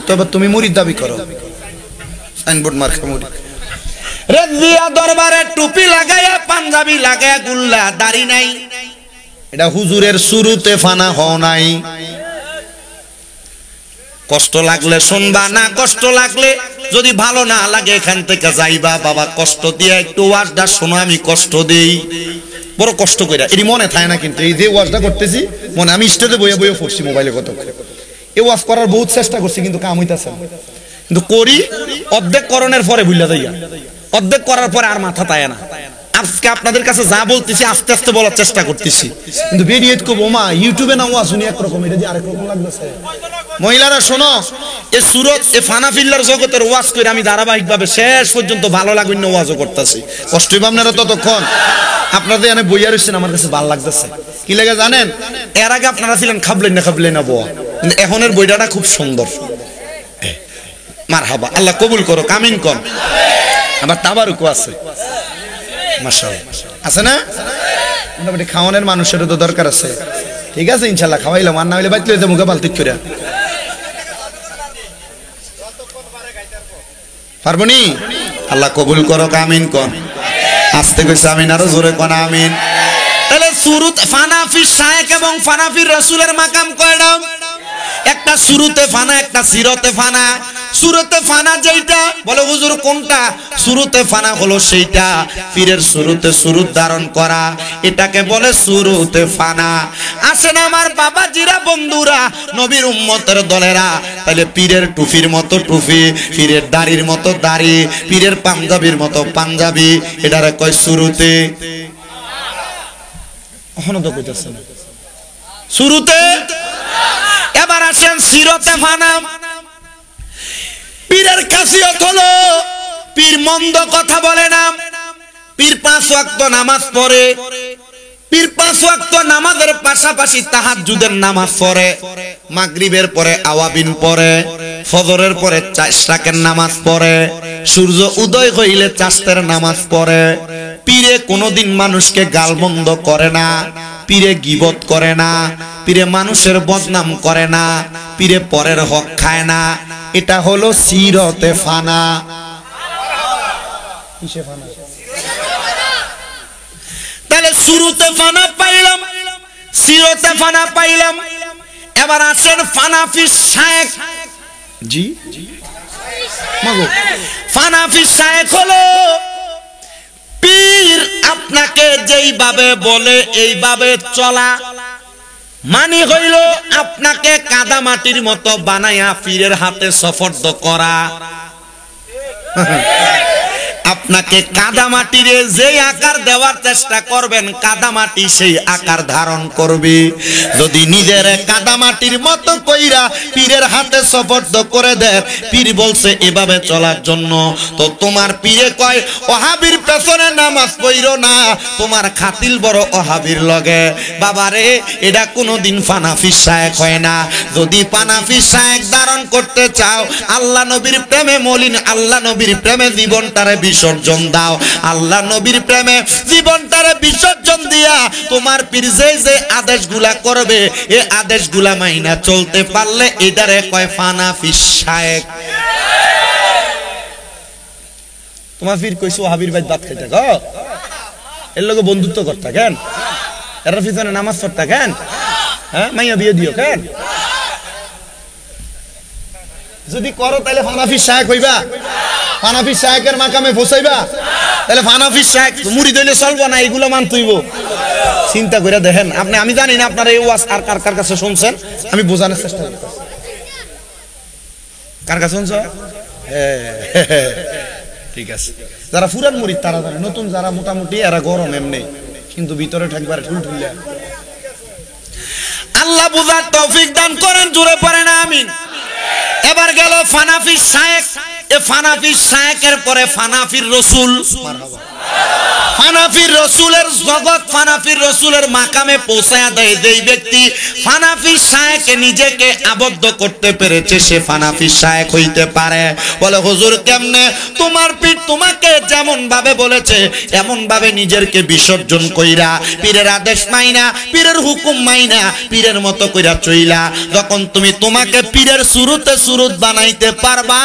Speaker 1: তবে তুমি মুরিদ দাবি করো, সাইনবোর্ড মার্কা মুরিদ। রেজিয়া দরবারে টুপি লাগাইয়া, পাঞ্জাবি লাগাইয়া, গুল্লা দাড়ি নাই, এটা হুজুরের শুরুতে ফানা হও নাই। কষ্ট লাগলে শুনবা, না কষ্ট লাগলে যদি ভালো না লাগে এখান থেকে যাইবা। বাবা কষ্ট দিয়ে একটু ওয়াজটা শোনো, আমি কষ্ট দেই বড় কষ্ট কইরা, এটি মনে থাকে না। কিন্তু এই যে ওয়াজটা করতেছি মনে, আমি স্টেজে বইয়া বইয়া পড়ছি মোবাইলে কত করে, এই ওয়াজ করার বহুত চেষ্টা করছি কিন্তু কাম হইতাছে না। কিন্তু করি অর্ধেক করণের পরে ভুলে যাইয়া, অর্ধেক করার পরে আর মাথা তায় না। আজকে আপনাদের কাছে যা বলতেছি আস্তে আস্তে বলার চেষ্টা করতেছি, কিন্তু বেরিয়ে করবো মা ইউটিউবে না ওয়াজ শুনি একরকম, এটা যে আরেক রকম লাগতেছে। মহিলারা শোনো, এই সুরত এ ফানা ফিল্লার জগতের ওয়াজ করে আমি ধারাবাহিক ভাবে শেষ পর্যন্ত ভালো লাগুন না ওয়াজও করতেছি। কষ্ট হইব আপনারা ততক্ষণ, আপনাদের এনে বইয়া রয়েছেন, আমার কাছে ভালো লাগতেছে। কি লাগে জানেন? এর আগে আপনারা ছিলেন খাবলেন না বয়া, কিন্তু এখনের বইটাটা খুব সুন্দর। মারহাবা, আল্লাহ কবুল করো, আমিন কোন। আবার তাবারুকও আছে, মাশাআল্লাহ আছে না? মোটামুটি খাওয়ানোর মানুষেরও তো দরকার আছে। ঠিক আছে ইনশাল্লাহ খাওয়াইলাম, আর না হইলে বাইতে লইতে মুখে বালতি করে পারবো নি? আল্লাহ কবুল করো, আমিন কোন। আস্তে কইছে আমিন, আরো জোরে কোন আমিন। তাহলে সুরুত ফানাফি শায়েখ এবং ফানাফির রাসূলের মাকাম কয়টা? একটা শুরুতে ফানা, একটা সিরতে ফানা। শুরুতে ফানা যেটা বলে হুজুর কোনটা? শুরুতে ফানা হলো সেইটা পীরের শুরুতে সুরুত ধারণ করা, এটাকে বলে শুরুতে ফানা। আসেন আমার বাবাজিরা, বন্ধুরা, নবীর উম্মতের দলেরা, তাহলে পীরের টুপির মতো টুপি, পীরের দাড়ির মতো দাড়ি, পীরের পাঞ্জাবির মতো পাঞ্জাবি, এটারে কয় শুরুতে। এখনো তো কইতাছে না শুরুতে। এবার আসেন সিরতে ফানা। পীরের খাসিয়ত হলো পীর মন্দ কথা বলে না, পীর 5 ওয়াক্ত নামাজ পড়ে, পীর 5 ওয়াক্ত নামাজের পাশাপাশি তাহাজ্জুদের নামাজ পড়ে, মাগরিবের পরে আওয়াবিন পড়ে, ফজরের পরে চাশরাকের নামাজ পড়ে, সূর্য উদয় হইলে চাশতের নামাজ পড়ে। পীরে কোনোদিন মানুষকে গালমন্দ করে না, পীরে গীবত করে না, পীরে মানুষের বদনাম করে না, পীরে পরের হক খায় না। এটা হলো সিরতে ফানা। তাহলে শুরুতে ফানা পাইলাম, সিরতে ফানা পাইলাম। এবার আসেন ফানাফি শায়েখ। জি মাগো, ফানাফি শায়েখ হলো পীর আপনাকে যেইভাবে বলে এইভাবে চলা, মানে হইল আপনাকে কাদা মাটির মতো বানায়া পীরের হাতে সফর্দ করা। আপনাকে কাদা মাটির যে আকার দেওয়ার চেষ্টা করবেন, কাদা মাটি সেই আকার ধারণ করবে। যদি নিজের কাদা মাটির মতো কইরা পীরের হাতে সফর্দ করে দেয়, পীর বলছে এভাবে চলার জন্য, তো তোমার পীরে কয় ওহাবির পেছনে নামাজ পড়ো না, তোমার খাতিল বড় ওহাবির লগে। বাবারে, এটা কোনোদিন ফানাফি শায়েখ হয় না। যদি ফানাফি শায়েখ ধারণ করতে চাও, আল্লাহ নবীর প্রেমে মলিন, আল্লাহ নবীর প্রেমে জীবনটারে বিসর্জন দাও। আল্লাহ নবীর প্রেমে জীবনটারে বিসর্জন দিয়া তোমার পীর যে আদেশগুলা করবে, এই আদেশগুলা মাইনা চলতে পারলে এটারে কয় ফানাফি শায়েখ। তোমার পীর কইছো হাবির ভাই ভাত খাইতে গো, এর লগে বন্ধুত্ব করতে কেন, এর পিছনে নামাজ পড়তে কেন, হ্যাঁ মাইয়া বিয়ে দিও কেন? যদি করো তাহলে ফানাফি শায়েখ হইবা, ফানাফি শায়েকের মাকামে ফসাইবা। তাহলে ফানাফি শায়েখ মুরিদ হইলে চলবো না, এগুলো মানতেইব। চিন্তা করে দেখেন আপনি। আমি জানি না আপনারা এই ওয়াজ আর কার কার কাছে শুনছেন, আমি বোঝানোর চেষ্টা করতেছি। কার কাছে শুনছো? ঠিক আছে, যারা পুরান মুরিদ তারা জানে, নতুন যারা মোটামুটি এরা গরম এমনি, কিন্তু ভিতরে ঠেকবারে ঠুলঠুলিয়া। আল্লাহ বুঝার তৌফিক দান করেন, জোরে পড়েন আমিন। এবার গেল ফানাফি শায়েখ। এ ফানাফি শায়েখের পরে ফানাফির রাসূল। মারহাবা। ফানাফির রাসূলের জগৎ, ফানাফির রাসূলের মাকামে পৌঁছায়া দেয় যেই ব্যক্তি ফানাফি শায়েখে নিজেকে আবদ্ধ করতে পেরেছে, সে ফানাফি শায়েখ হইতে পারে। বলে হুজুর কেমনে? তোমার পীর তোমাকে যেমন ভাবে বলেছে এমন ভাবে নিজেরকে বিসর্জন কইরা, পীরের আদেশ মাইনা, পীরের হুকুম মাইনা, পীরের মতো কইরা চইলা যখন তুমি তোমাকে পীরের শুরুতে সুরুত বানাইতে পারবা,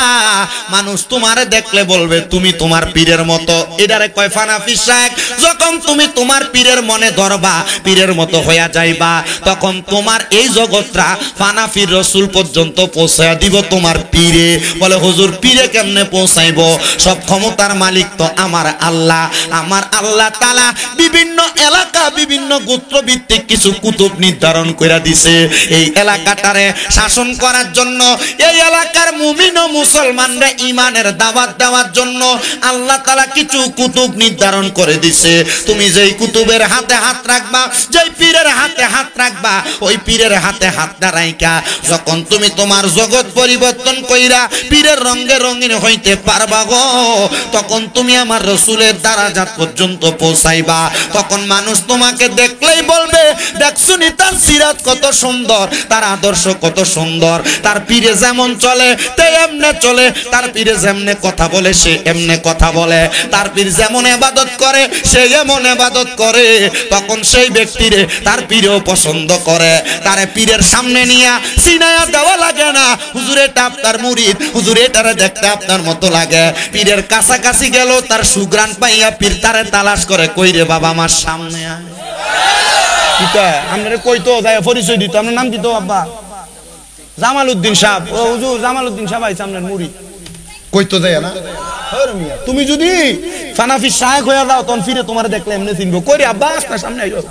Speaker 1: মানুষ তোমারে দেখলে বলবে তুমি তোমার পীরের মতো। এটারে কয় ফানাফি শায়েখ। যখন তুমি তোমার পীরের মনে ধরবা, পীরের মতো হইয়া যাইবা, তখন তোমার এই জগৎটা ফানাফির রাসূল পর্যন্ত পৌঁছায়া দিব তোমার পীরে। বলে হুজুর পীরে কেমনে পৌঁছাইব? সব ক্ষমতার মালিক তো আমার আল্লাহ। আমার আল্লাহ তাআলা বিভিন্ন এলাকা, বিভিন্ন গোত্রভিত্তিক কিছু কুতুব নির্ধারণ কইরা দিছে, এই এলাকাটারে শাসন করার জন্য, এই এলাকার মুমিন ও মুসলমানরা ঈমানের দাওয়াত দেওয়ার জন্য আল্লাহ তাআলা কিছু কুতুব নির্ধারণ করে দিছে। তুমি যেই কুতুবের হাতে হাত রাখবা, যেই পীরের হাতে হাত রাখবা, ওই পীরের হাতে হাতটা রাইখা যখন তুমি তোমার জগৎ পরিবর্তন কইরা পীরের রঙে রঙিন হইতে পারবা গো, তখন তুমি আমার রাসূলের দারাজাত পর্যন্ত পৌঁছাইবা। তখন মানুষ তোমাকে দেখলেই বলবে দেখছুনি তার সিরাত কত সুন্দর, তার আদর্শ কত সুন্দর, তার পীরে যেমন চলে তে এমনে চলে, তার পীরে যেমনে কথা বলে সে এমনে কথা বলে, তার পীর যেমন ইবাদত করে সে এমন ইবাদত করে। তখন সেই ব্যক্তিরে তার পীরও পছন্দ করে। তার পীরের সামনে নিয়ে সিনায়া দেওয়া লাগে না, হুজুর এটা আপনার মুরিদ, হুজুর এটারে দেখতে আপনার মতো লাগে। পীরের কাছাকাছি গেল তার সুগ্রাণ পাইয়া পীর তারে তালাশ করে, কই রে বাবা আমার সামনে আয়। আপনারা কইতো যায় পরিচয় দিত, আপনার নাম কি তো আব্বা? জামালউদ্দিন সাহেব। ও হুজুর জামালউদ্দিন সাহেব আইছে আপনার মুরিদ, কইতো যায় না। তুমি যদি ফানাফি শায়েখ হয়ে যাও তখন ফিরে তোমার দেখলে এমনি চিনবো, কই রে আব্বা আপনার সামনে আইও।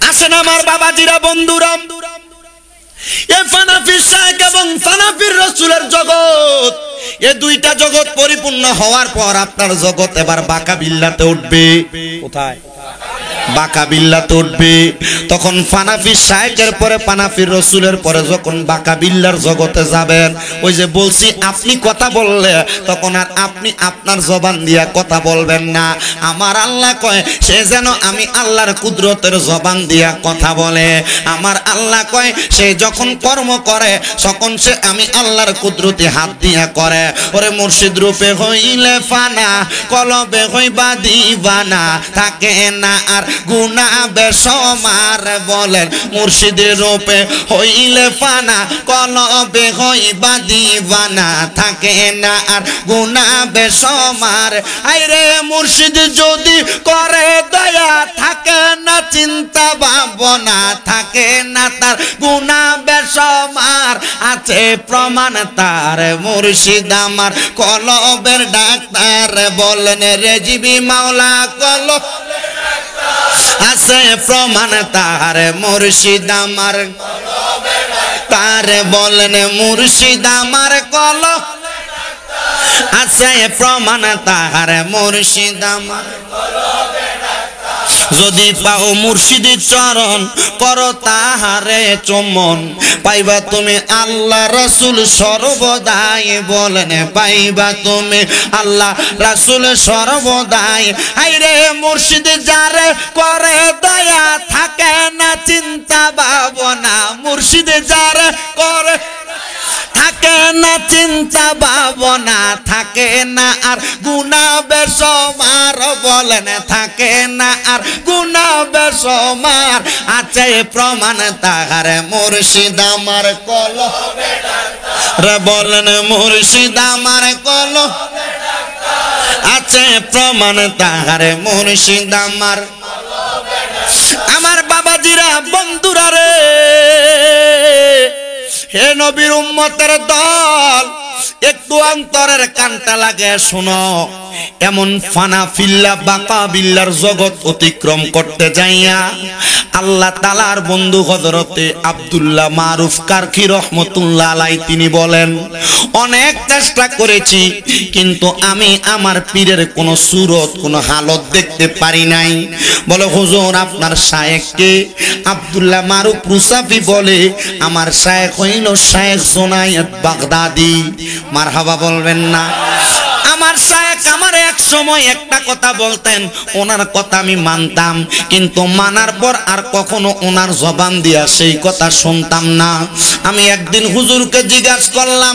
Speaker 1: আসেন আমার বাবাজিরা, বন্ধুরা, এই ফানাফি শায়েখ এবং ফানাফির রাসূলের জগৎ, এই দুইটা জগৎ পরিপূর্ণ হওয়ার পর আপনার জগৎ এবার বাঁকা বিল্লাতে উঠবে। কোথায়? বাঁকা বিল্লাতে উঠবে। তখন ফানাফি শায়েখের পরে ফানাফির রাসূলের পরে যখন বাঁকা বিল্লার জগতে যাবেন, ওই যে বলছি আপনি কথা বললে তখন আর আপনি আপনার জবান দিয়া কথা বলবেন না। আমার আল্লাহ কয় সে যেন আমি আল্লাহর কুদরতের জবান দিয়া কথা বলে। আমার আল্লাহ কয় সে যখন কর্ম করে তখন সে আমি আল্লাহর কুদরতি হাত দিয়া করে। ওরে মুর্শিদ রূপে হইলে ফানা, কলবে হইবা দিবানা, থাকে না আর গুনাহ বেসমার। বলেন মুর্শিদের রূপে হইলে ফানা, কলবে হইবা দিবানা, থাকে না আর গুনাহ বেসমার। আইরে মুর্শিদ যদি করে দয়া, থাকে না চিন্তা ভাবনা, থাকে না তার গুনাহ বেসমার। আছে প্রমাণ তার মুর্শিদ আমার কলবের ডাক্তার। বলেন রেজিবি মাওলা কলব, আছে প্রমাণ তার মুর্শিদ আমার তার। বলেন মুর্শিদ আমার কলব, আছে প্রমাণ তার মুর্শিদ আমার। যদি পাও মুর্শিদের চরণ, করো তাহারে চুম্বন, পাইবা তুমি আল্লাহ রাসূল সর্বদাই। বলেন পাইবা তুমি আল্লাহ রাসূল সর্বদাই। আইরে মুর্শিদ যারে করে দয়া, থাকে না চিন্তা ভাবনা। মুর্শিদ যারে করে থাকে না চিন্তা ভাবনা, থাকে না আর গুনাহ বেসমার। বলেন থাকে না আর গুনাহ বেসমার। আছে প্রমাণ তাহার মুর্শিদ আমার কলবে ডাক্তার। বলেন মুর্শিদ আমার কলবে ডাক্তার, আছে প্রমাণ তাহার মুর্শিদ আমার কলবে ডাক্তার। আমার বাবাজিরা, বন্ধুরা রে, হে নবীর উম্মতের দল, একটু অন্তরের কানটা লাগে শোনো। এমন ফানা ফিল্লা বাঁকা বিল্লার জগৎ অতিক্রম করতে যাইয়া আল্লাহ তাআলার বন্ধু হযরতে আব্দুল্লাহ মারুফ কারখি রাহমাতুল্লাহ আলাইহি তিনি বলেন, অনেক চেষ্টা করেছি কিন্তু আমি আমার পীরের কোনো সুরত, কোনো হালত দেখতে পারি নাই। বলে হুজুর আপনার শায়েখ কে? আব্দুল্লাহ মারুফ রুসাফি বলে আমার শায়েখ হইল শায়েখ জুনায়েদ বাগদাদি। মারহাবা বলবেন না? আমার শায়েখ আমার এক সময় একটা কথা বলতেন, ওনার কথা আমি মানতাম, কিন্তু মানার পর আর কখনো ওনার জবান দিয়া সেই কথা শুনতাম না। আমি একদিন হুজুরকে জিজ্ঞাসা করলাম,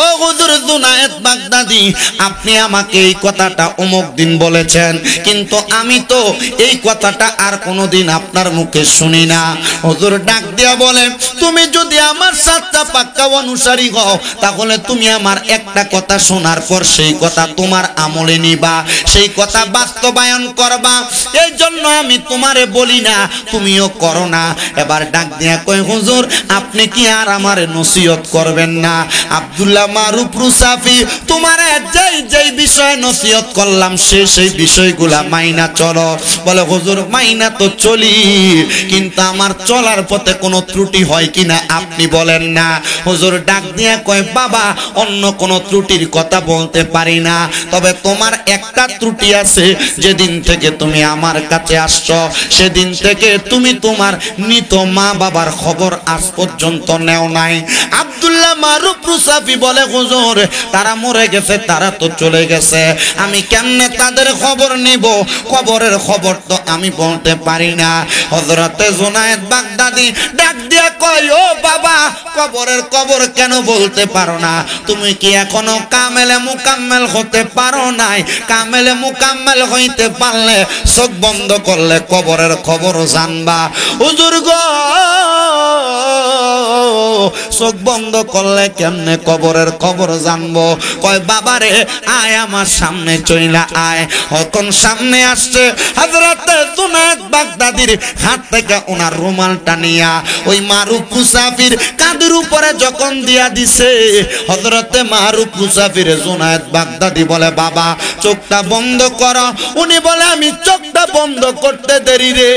Speaker 1: ও হুজুর জুনায়েদ বাগদাদি, আপনি আমাকে এই কথাটা অমুক দিন বলেছেন, কিন্তু আমি তো এই কথাটা আর কোনোদিন আপনার মুখে শুনি না। হুজুর ডাক দিয়া বলে, তুমি যদি আমার সাচ্চা পাক্কা অনুসারী হও তাহলে তুমি আমার একটা কথা শোনার পর সেই কথা তোমার আমলে নিবা, সেই কথা বাস্তবায়ন করবা। এই জন্য আমি তোমারে বলি না, তুমিও করো না। এবার ডাক দিয়া কয়, হুজুর আপনি কি আর আমারে নসিহত করবেন না? আব্দুল্লাহ মারুফ রুসাফি, তোমারে যেই যেই বিষয়ে নসিহত করলাম সেই বিষয়গুলা মাইনা চলো। বলে হুজুর মাইনা তো চলি, কিন্তু আমার চলার পথে কোনো ত্রুটি হয় কিনা আপনি বলেন না। হুজুর ডাক দিয়া কয়, বাবা অন্য কোনো ত্রুটির কথা বলতে পারি না, না, তবে তোমার একটা ত্রুটি আছে, যেদিন থেকে তুমি আমার কাছে আসছো সেদিন থেকে তুমি তোমার মৃত মা বাবার খবর আজ পর্যন্ত নেও নাই। আব্দুল্লাহ মারুফ রুসাফি বলে, হুজুর তারা মরে গেছে, তারা তো চলে গেছে, আমি কেমনে তাদের খবর নিব? কবরের খবর তো আমি বলতে পারি না। হযরতে জুনায়েদ বাগদাদি ডাক দিয়া কয়, ও বাবা, কবরের খবর কেন বলতে পারো না? তুমি কি এখনো কামেলে মুকাম্মেল হতে পারো নাই? কামেলে মুকাম্মেল হইতে পারলে চোখ বন্ধ করলে কবরের খবর জানবা। হুজুর গো, চোখ বন্ধ করলে কেমনে কবরের খবর জানবো? কয় বাবারে আয় আমার সামনে চইলা আয়। এখন সামনে আসছে হযরতে জুনায়েদ বাগদাদির হাত থেকে ওনার রুমালটা নিয়া ওই মারুফ মুসাফির কাঁধের উপরে যখন দিয়া দিছে, হযরতে মারুফ মুসাফির জুনায়েদ বাগদাদি বলে, বাবা চোখটা বন্ধ করো। উনি বলে, আমি চোখটা বন্ধ করতে দেরি রে,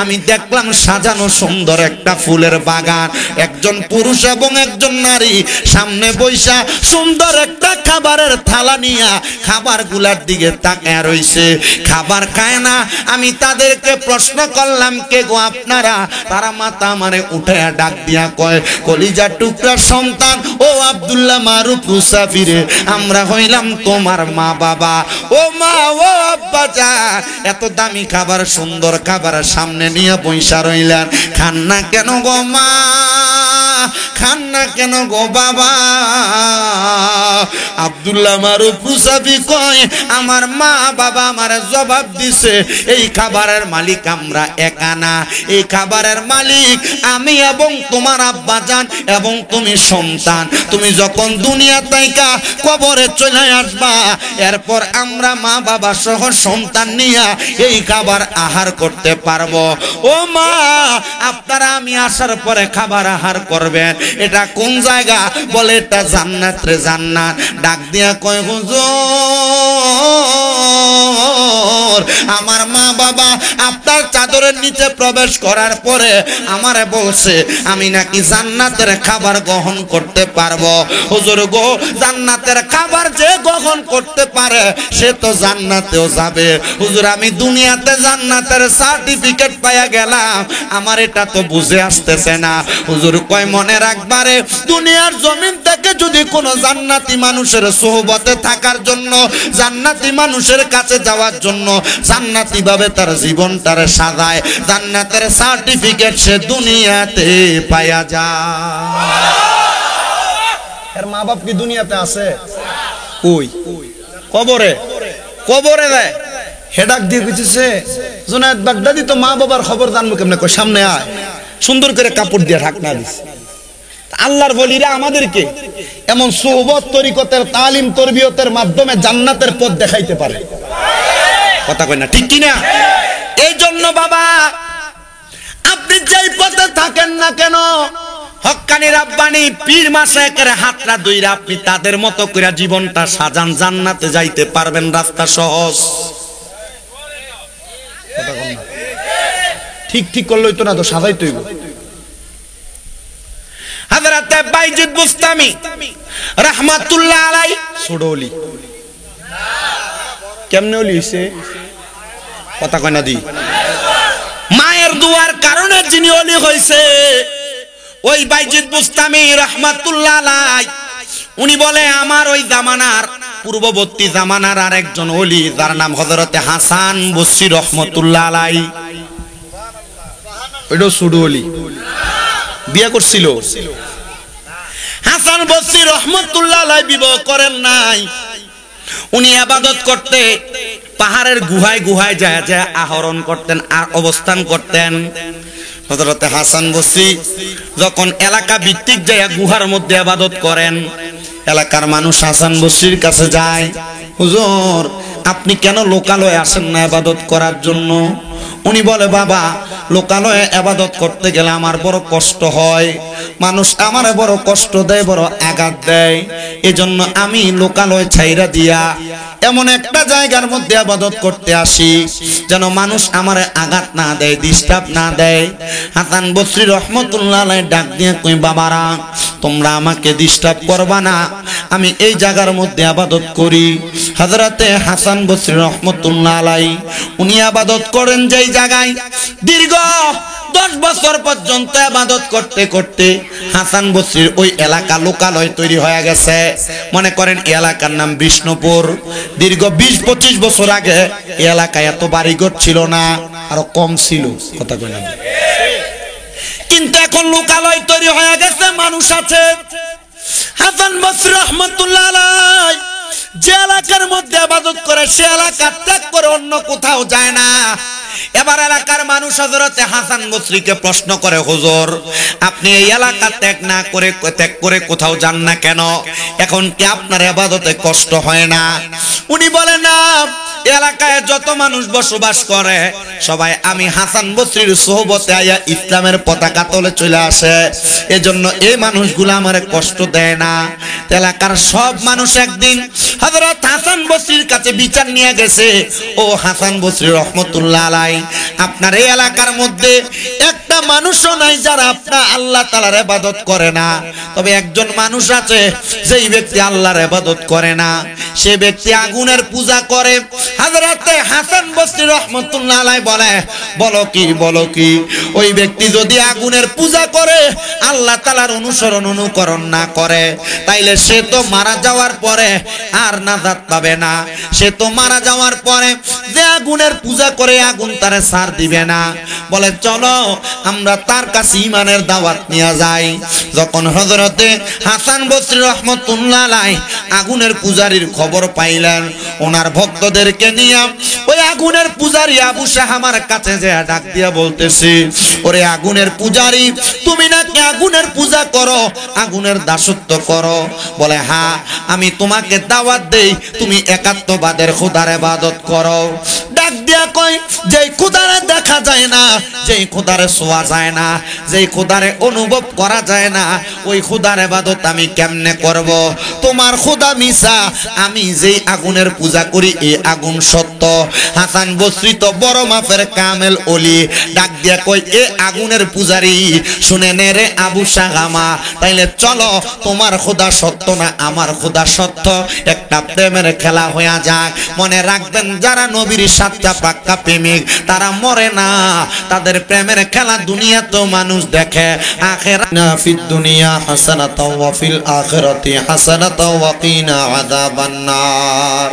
Speaker 1: আমি দেখলাম সাজানো সুন্দর একটা ফুলের বাগান, একজন পুরুষ এবং একজন নারী সামনে বইসা সুন্দর একটা খাবারের থালা নিয়া খাবার গুলার দিকে তাকায় রইছে, খাবার খায় না। আমি তাদেরকে প্রশ্ন করলাম, কে গো আপনারা? তারা মাথা আমারে উঠে ডাক দিয়া কয়, কলিজার টুকরা সন্তান ও আব্দুল্লাহ মারুফ রুসাফিরে, আমরা হইলাম তোমার মা বাবা। ও মা, ও আব্বা জান, এত দামি খাবার, সুন্দর খাবার সামনে নিয়ে বইসা রইলেন, খান না কেন গো মা? খান না কেন গো বাবা? আব্দুল্লাহ মারুফ রুসাফি কয়, আমার মা বাবা আমার জবাব দিছে, এই খাবারের মালিক আমরা একা না, এই খাবারের মালিক আমি এবং তোমার আব্বা জান এবং তুমি সন্তান। তুমি যখন দুনিয়া থেকে কবরে চলে আসবা, এরপর আমরা মা বাবা সহ সন্তান নিয়ে এই খাবার আহার করতে পারবো। ও মা, আপনারা আমি আসার পরে খাবার আহার করবেন, এটা কোন জায়গা? বলে এটা জান্নাত রে জান্নাত। ডাক দিয়া কয়, হুজুর আমার মা বাবা আপনার চাদরের নিচে প্রবেশ করার পরে আমারে বলছে আমি নাকি জান্নাতের খাবার গ্রহণ করতে পারবো। হুজুর গো, জান্নাতের খাবার যে গ্রহণ করতে পারে সে তো জান্নাতেও যাবে। হুজুর আমি দুনিয়াতে জান্নাতের সার্টিফিকেট পাইয়া গেলাম, আমার এটা তো বুঝে আসতেছে না। হুজুর কয়, মনে রাখবারে, দুনিয়ার জমিন থেকে যদি কোনো জান্নাতি মানুষের সোহবতে থাকার জন্য, জান্নাতি মানুষের কাছে যাওয়ার জন্য জান্নাতি ভাবে তার জীবনটারে সাজায়, জান্নাতের সার্টিফিকেট সে দুনিয়াতে পায়া যায়। এর মা বাপ কি দুনিয়াতে আছে? কই? কবরে। কবরে দেয় হেডাক দিয়ে বুঝেছে, জুনায়েদ বাগদাদি তো মা বাবার খবর জানবো কেমনে? কই সামনে আয়। সুন্দর করে কাপড় দিয়ে ঢাকনা দিছে। আল্লাহর ওলিরা আমাদেরকে এমন সোহবত তরিকতের তালিম তরবিয়তের মাধ্যমে জান্নাতের পথ দেখাইতে পারে। কথা কই না? ঠিক কি না? এই জন্য বাবা, আপনি যেই পথে থাকেন না কেন, হক্কানি রাব্বানি পীর মাশায়েখের হাতটা ধইরা আপনি তাদের মতো করে জীবনটা সাজান, জান্নাতে যাইতে পারবেন। রাস্তা সহজ। কথা কই না? ঠিক ঠিক করলেই তো না, তো সাজাইতে হইব। হযরতে বাইজিদ বুস্তামি রাহমাতুল্লাহ আলাইহি ছোট ওলি। কেমনে ওলি হইছে? কথা কয় না দি? মায়ের দুয়ার কারণে যিনি ওলি হইছে, ওই বাইজিদ বুস্তামি রাহমাতুল্লাহ আলাইহি, উনি বলে আমার ওই জামানার পূর্ববর্তী জামানার আরেকজন ওলি, যার নাম হযরতে হাসান বসরি রাহমাতুল্লাহ আলাইহি। ওইটা ছোট ওলি, বিয়ে করছিল। হাসান বসরি রাহমাতুল্লাহ আলাইহি বিবাহ করেন নাই। উনি ইবাদত করতে পাহাড়ের গুহায় গুহায় যায় যায় আহরণ করতেন আর অবস্থান করতেন। হযরতে হাসান বসরি যখন এলাকা ভিত্তিক যায় গুহার মধ্যে ইবাদত করেন, এলাকার মানুষ হাসান বসরির কাছে যায়, হুজুর আপনি কেন লোকালয়ে আসেন না ইবাদত করার জন্য? উনি বলে, বাবা লোকালয়ে ইবাদত করতে গেলে আমার বড় কষ্ট হয়, মানুষ আমারে বড় কষ্ট দেয়, বড় আঘাত দেয়, এজন্য আমি লোকালয় ছাইরা দিয়া এমন একটা জায়গার মধ্যে ইবাদত করতে আসি যেন মানুষ আমারে আঘাত না দেয়, ডিস্টার্ব না দেয়। হাসান বসরি রহমতুল্লাহ আলাইহি ডাক দিয়ে কই, বাবারা তোমরা আমাকে ডিস্টার্ব করবা না, আমি এই জায়গার মধ্যে ইবাদত করি। হযরতে হাসান বসরি রহমতুল্লাহ আলাইহি উনি ইবাদত করেন যেই জায়গায়, দীর্ঘ 10 বছর পর্যন্ত ইবাদত করতে করতে হাসান বসরির ওই এলাকা লোকালয় তৈরি হয়ে গেছে। মনে করেন এই এলাকার নাম বিষ্ণুপুর। দীর্ঘ 20-25 বছর আগে এই এলাকায় এত বাড়িঘর ছিল না, আরো কম ছিল, কথা কই না। কিন্তু এখন লোকালয় তৈরি হয়ে গেছে, মানুষ আছে। হাসান বসরি রহমাতুল্লাহ আলাইহি যে এলাকার মধ্যে ইবাদত করে সে এলাকা ত্যাগ করে অন্য কোথাও যায় না। এবার এলাকার মানুষ হযরতে হাসান বসরিকে প্রশ্ন করে, হুজুর আপনি এই এলাকা ত্যাগ করে কোথাও যান না কেন? এখন কি আপনার ইবাদতে কষ্ট হয় না? উনি বলেন, না, এলাকায় যত মানুষ বসবাস করে সবাই আমি হাসান বসরির সোহবতে আয়া ইসলামের পতাকা তলে চলে আসে, এজন্য এই মানুষগুলো আমারে কষ্ট দেয় না। এলাকার সব মানুষ একদিন হযরত হাসান বসরির কাছে বিচার নিয়ে গেছে, ও হাসান বসরি রহমতুল্লাহ আলাইহি, আপনার এই এলাকার মধ্যে একটা মানুষও নাই যারা আপনার আল্লাহ তাআলার ইবাদত করে না, তবে একজন মানুষ আছে যেই ব্যক্তি আল্লাহর ইবাদত করে না, সে ব্যক্তি আগুনের পূজা করে। হযরতে হাসান বসরি রহমতুল্লাহ আলাইহি বলে, বলো কি ওই ব্যক্তি যদি আগুনের পূজা করে, আল্লাহ তাআলার অনুকরণ না করে, তাইলে সে তো মারা যাওয়ার পরে আর নাজাত পাবে না। সে তো মারা যাওয়ার পরে যে আগুনের পূজা করে আগুন তারে ছাড় দিবে না। বলে চলো আমরা তার কাছে ঈমানের দাওয়াত নিয়ে যাই। যখন হযরতে হাসান বসরি রহমতুল্লাহ আলাইহি আগুনের পূজারীর খবর পাইলেন, ওনার ভক্তদেরকে নিয়ে ওই আগুনের পূজারী আবু শাহামার কাছে যে ডাক দিয়া বলতেছে, ওরে আগুনের পূজারী, তুমি নাকি আগুনের পূজা করো, আগুনের দাসত্ব করো? বলে হ্যাঁ, আমি তোমাকে দাওয়াত দেই তুমি একাত্মবাদের খোদার ইবাদত করো। ডাক দিয়া কয়, যেই খোদারে দেখা যায় না, যেই খোদারে ছোঁয়া যায় না, যেই খোদারে অনুভব করা যায় না, ওই খোদার ইবাদত আমি কেমনে করব? তোমার খোদা মিছা, আমি যেই আগুনের পূজা করি এই আগুন সত্য। হাসান বসরি তো বড় মাপের কামেল ওলি, ডাক দিয়া কই, এ আগুনের পূজারী শুনে নে রে আবু শাহামা, তাইলে চলো তোমার খোদা সত্য না আমার খোদা সত্য, একটা প্রেমের খেলা হয়ে যাক। মনে রাখবেন, যারা নবীর সাচ্চা পাক্কা প্রেমিক তারা মরে না, তাদের প্রেমের খেলা দুনিয়া তো মানুষ দেখে। আখিরানা ফিদ দুনিয়া হাসানাতাও ওয়া ফিল আখিরাতি হাসানাতাও ওয়া কিনা আযাবান নার।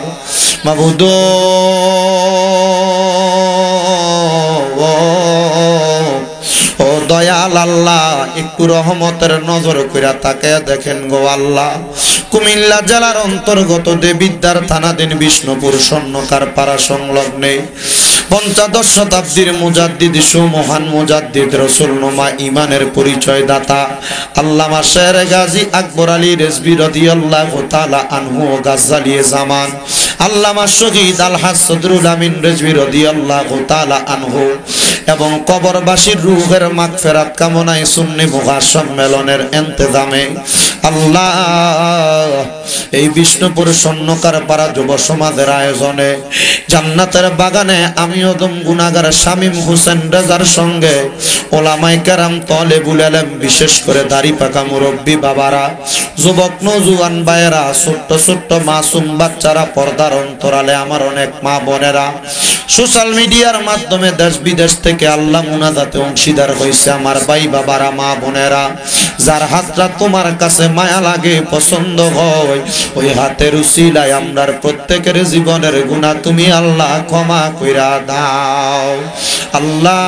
Speaker 1: মাবুদ ও দয়াল আল্লাহ, একটু রহমতের নজর কইরা তাকায়া দেখেন গো আল্লাহ। কুমিল্লা জেলার অন্তর্গত দেবিদ্বার থানাধীন বিষ্ণুপুর স্বর্ণকার পাড়া সংলগ্নে ৫৫ শতাব্দীর মুজাদ্দিদ, সুমহান মুজাদ্দিদ, রাসূলনুমা, ঈমানের পরিচয় দাতা আল্লামা শের গাজী আকবর আলী রেজভী রাদিয়াল্লাহু তাআলা আনহু গাজ্জালিয়ে জামান, আল্লামা শহীদ আলহাজ সদরুল আমিন রেজভী রাদিয়াল্লাহু তাআলা আনহু এবং কবরবাসীর রূহের মাগফিরাত কামনায় সুন্নি মহাসম্মেলনের ইন্তেজামে আল্লাহ এই বিষ্ণুপুর স্বর্ণকার পাড়া যুব সমাজের আয়োজনে জান্নাতের বাগানে আমি ওদম গুনাহগার শামীম হোসেন রাজার সঙ্গে ওলামায়ে কেরাম, তলেবুল ইলম, বিশেষ করে দাড়ি পাকা মুরব্বী বাবারা, যুবক নওজোয়ান ভাইয়েরা, ছোট্ট ছোট্ট মাসুম বাচ্চারা, পর্দার অন্তরালে আমার অনেক মা বোনেরা, সোশ্যাল মিডিয়ার মাধ্যমে দেশ বিদেশ থেকে আল্লাহ মুনাজাতে অংশীদার হয়েছে আমার ভাই বাবারা, মা বোনেরা, যার হাতটা তোমার কাছে মায়া লাগে, পছন্দ হয়, ওই হাতের উসিলায় আমরার প্রত্যেকের জীবনের গুনাহ তুমি আল্লাহ ক্ষমা কইরা দাও। আল্লাহ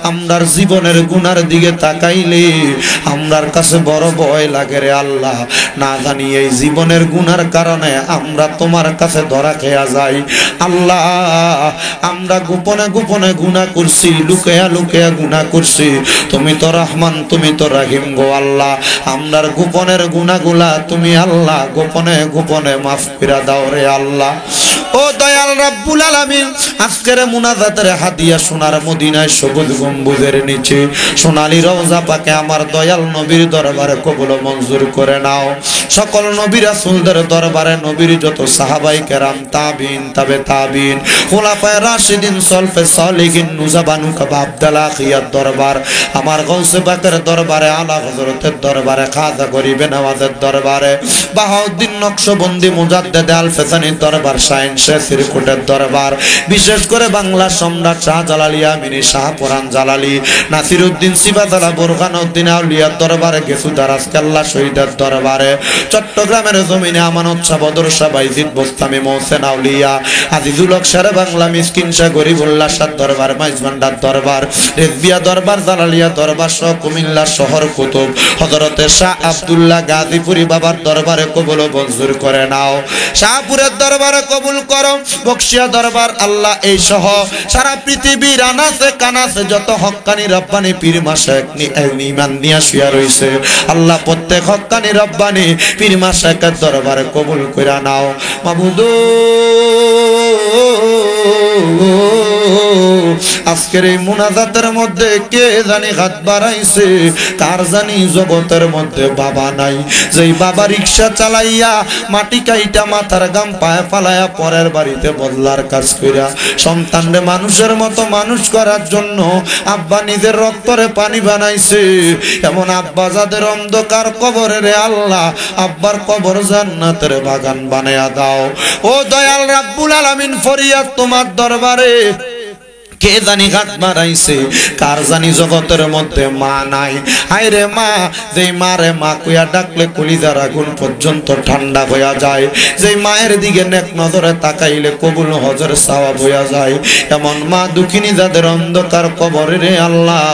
Speaker 1: আমরার জীবনের গুনার দিকে তাকাইলে আমরার কাছে বড় ভয় লাগে রে আল্লাহ, না জানি এই জীবনের গুনার কারণে আমরা তোমার কাছে ধরা খেয়া যাই। আল্লাহ আমরা গোপনে গোপনে গুনাহ করছি, লুকায়া লুকায়া গুনাহ করছি, তুমি তো রহমান, তুমি তো রহিম গো আল্লাহ, আমরার গোপনের গুনাহগুলা তুমি আল্লাহ গোপনে গোপনে মাফ করে দাও রে আল্লাহ। ও দয়াল রাব্বুল আলামিন, আজকের মুনাজাতের হাদিয়া সোনার মদিনায় সবুজ গম্বুজের নিচে সোনালী রওজা পাকে আমার দয়াল নবীর দরবারে কবুল মঞ্জুর করে নাও। সকল নবী রাসূলদের দরবারে নবীর যত সাহাবায়ে কেরাম, তাবিন, তাবে তাবিন, খুলাফায়ে রাশিদিন, সলফে সালিহিন, নুজাবানু কাবা আব্দুল্লাহ খিয়ার দরবার, আমার গৌসে পাকের দরবারে, আলা হযরতের দরবারে, খাজা গরিবে নওয়াজের দরবারে, বাহাউদ্দিন নকশবন্দি মুজাদ্দেদ আল ফেসানির দরবার, শাহিন শেখ সিরকুটের দরবার, বিশেষ করে বাংলা সম্রাট শাহজালাল ইয়ামিনী শাহপুরান জালালি, নাসিরউদ্দিন সিবাতালা বুরহানুদ্দিন আউলিয়ার দরবারে গেছু, দারাজ কেল্লা শহীদের দরবারে, চট্টগ্রামের জমিনে আমানত শাহ, বদর শাহ, বাইজিদ বোস্তামি, মোহসেন আউলিয়া, আজিজুল হক শেরে বাংলা, মিসকিন শাহ, গরিবুল্লাহ শাহ দরবার, মাইজভান্ডার দরবার, রেজবিয়া দরবার, জালালিয়া দরবার সহ কুমিল্লা শহর কুতুব হযরতে শাহ আব্দুল্লাহ গাজীপুরি বাবার দরবারে কবুল মঞ্জুর করে নাও। শাহপুরের দরবারে কবুল করো, বকশিয়া দরবার আল্লাহ এই সহ সারা পৃথিবীর আনাসে কানাসে যত হক্কানি রব্বানি পীর মাশায়েখ ঈমান নিয়া শুয়া রইছে, আল্লাহ প্রত্যেক হক্কানি রব্বানি পীর মাশায়েখের দরবারে কবুল কইরা নাও। মাবুদ আজকের এই মুনাজাতের মধ্যে কে জানি হাত বাড়াইছে, কার জানি জগতের মধ্যে বাবা নাই, যেই বাবা রিক্সা চালাইয়া মাটি কাইটা মাথার গাম পায়ে ফালাইয়া পরের বাড়িতে বদলার কাজ কইরা সন্তানরে মানুষের মতো মানুষ করার জন্য আব্বা নিজের রক্তরে পানি বানাইছে, এমন আব্বা যাদের অন্ধকার কবরে রে আল্লাহ আব্বার কবর জান্নাতের বাগান বানায়া দাও। ও দয়াল রাব্বুল আলামিন, ফরিয়াদ তোমার দরবারে, কে জানি হাত মারাইছে, কার জানি জগতের মধ্যে মা নাই, হায় রে মা, যেই মারে মা কইয়া ডাকলে কলিজার আগুন পর্যন্ত ঠান্ডা হইয়া যায়, যেই মায়ের দিকে নেক নজরে তাকাইলে কবুল হজর সওয়াব হইয়া যায়, এমন মা দুঃখিনী যাদের অন্ধকার কবরে রে আল্লাহ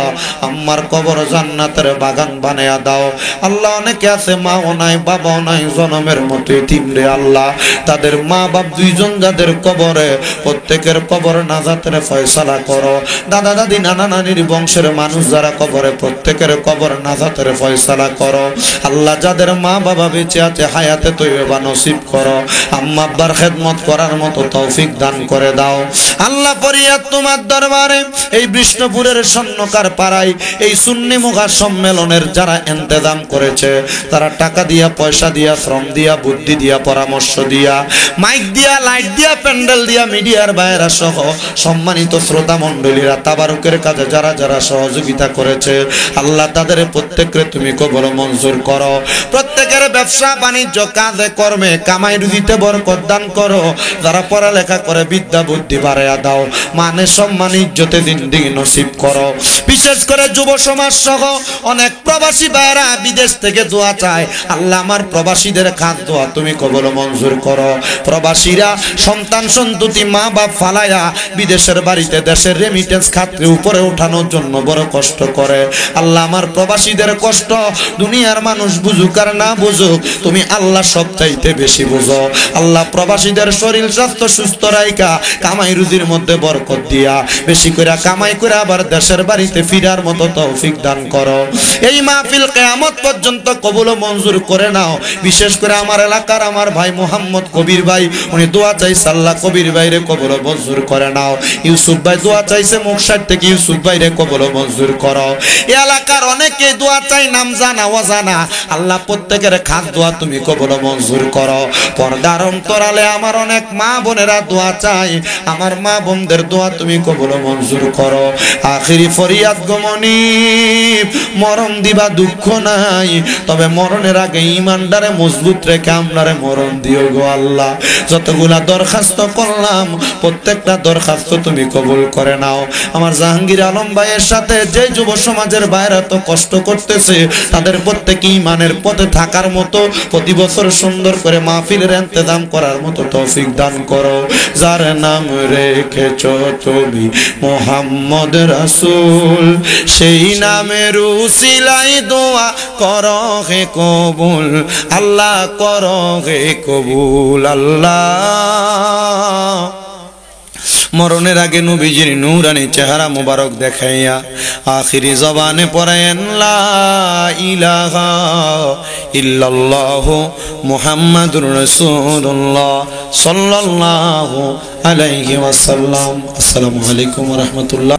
Speaker 1: আম্মার কবর জান্নাতের বাগান বানায়া দাও। আল্লাহ অনেকে আছে মাও নাই, বাবাও নাই, জনমের মতো এতিম রে আল্লাহ, তাদের মা বাপ দুইজন যাদের কবরে, প্রত্যেকের কবর নাজাতের ফয়সালা করো। দাদা দাদি নানা নানির বংশের মানুষ যারা কবরে, প্রত্যেকের কবর নাজাতের ফয়সালা করো। আল্লাহ যাদের মা বাবা বেঁচে আছে হায়াতে তৈয়বা নসিব করো, আম্মা আব্বার খেদমত করার মতো তৌফিক দান করে দাও। আল্লাহ ফরিয়াদ তোমার দরবারে, এই বিষ্ণুপুরের স্বর্ণকার পাড়ায় এই সুন্নি মুখা সম্মেলনের যারা ইন্তজাম করেছে, তারা টাকা দিয়া, পয়সা দিয়া, শ্রম দিয়া, বুদ্ধি দিয়া, পরামর্শ দিয়া, মাইক দিয়া, লাইট দিয়া, প্যান্ডেল দিয়া, মিডিয়ার বাইরা সহ সম্মানিত শ্রোতা মণ্ডলীরা তাবারুকের কাজে যারা যারা সহযোগিতা করেছে, আল্লাহ তাদের প্রত্যেককে তুমি কবুল মঞ্জুর করো। প্রত্যেকের ব্যবসা বাণিজ্য কাজে কর্মে কামাই রুজিতে বরকত দান করো। যারা পড়ালেখা করে বিদ্যা বুদ্ধি বাড়াইয়া দাও, মানে সম্মান ইজ্জতে জিন্দেগি নসিব করো। বিশেষ করে যুব সমাজ সহ অনেক প্রবাসী ভাইরা বিদেশ থেকে দোয়া চায়, আল্লাহ আমার প্রবাসীদের খাত দোয়া তুমি কবুল মঞ্জুর করো। প্রবাসীরা সন্তান সন্ততি মা বাপ ফালাইয়া বিদেশের বাড়িতে দেশের রেমিটেন্স খাতকে উপরে ওঠানোর জন্য বড় কষ্ট করে, আল্লাহ আমার প্রবাসীদের কষ্ট দুনিয়ার মানুষ বুঝুক আর না বুঝুক, তুমি আল্লাহ সবচাইতে বেশি বুঝো। আল্লাহ প্রবাসীদের শরীর স্বাস্থ্য সুস্থ রাইকা কামাই রুজির মধ্যে বরকত দিয়া বেশি করে কামাই করে আবার দেশের বাড়িতে ফিরার মতো তৌফিক দান করো। এই মাহফিল কিয়ামত পর্যন্ত কবুল মঞ্জুর করে নাও। বিশেষ করে আমার এলাকার আমার ভাই মোহাম্মদ কবির ভাই, উনি দোয়া চাইছে, আল্লাহ কবির ভাইরে কবুল মঞ্জুর করে নাও। ইউসুফ ভাই দোয়া চাইছে মুকসাদ থেকে, ইউসুফ ভাইরে কবুল মঞ্জুর করো। এই এলাকার অনেকে দোয়া চাই, নাম জানা অজানা, আল্লাহ প্রত্যেকের খাস দোয়া তুমি কবুল মঞ্জুর করো। পর্দার অন্তরালে আমার অনেক মা বোনেরা দোয়া চাই, আমার মা বোনদের দোয়া তুমি কবুল মঞ্জুর করো। আখিরি ফরিয়াদ গমনি, মরণ দিবা দুঃখ নাই, তবে মরণের আগে ঈমানদারে মজবুত রেখে আমরারে মরণ দিও গো আল্লাহ। যতগুলা দরখাস্ত করলাম প্রত্যেকটা দরখাস্ত তুমি কবুল করে নাও। আমার জাহাঙ্গীর আলম ভাইয়ের সাথে যে যুব সমাজের বাইরে তো কষ্ট করতেছে, তাদের প্রত্যেকে ঈমানের পথে থাকার মতো প্রতি বছর সুন্দর করে মাহফিলের ইন্তজাম করার মতো তৌফিক দান করো। যার নাম রেখেছো তুমি মুহাম্মদ রাসূল, সেই নামের উসিলায় দোয়া করো হে কবুল, আল্লাহ করো হে কবুল। আল্লাহ মরণের আগে নবীজির নূরানি চেহারা মুবারক দেখাইয়া আখিরি জবানে পড়েন লা ইলাহা ইল্লাল্লাহু মুহাম্মাদুর রাসূলুল্লাহ সাল্লাল্লাহু আলাইহি ওয়াসাল্লাম। আসসালামু আলাইকুম ওয়া রাহমাতুল্লাহ।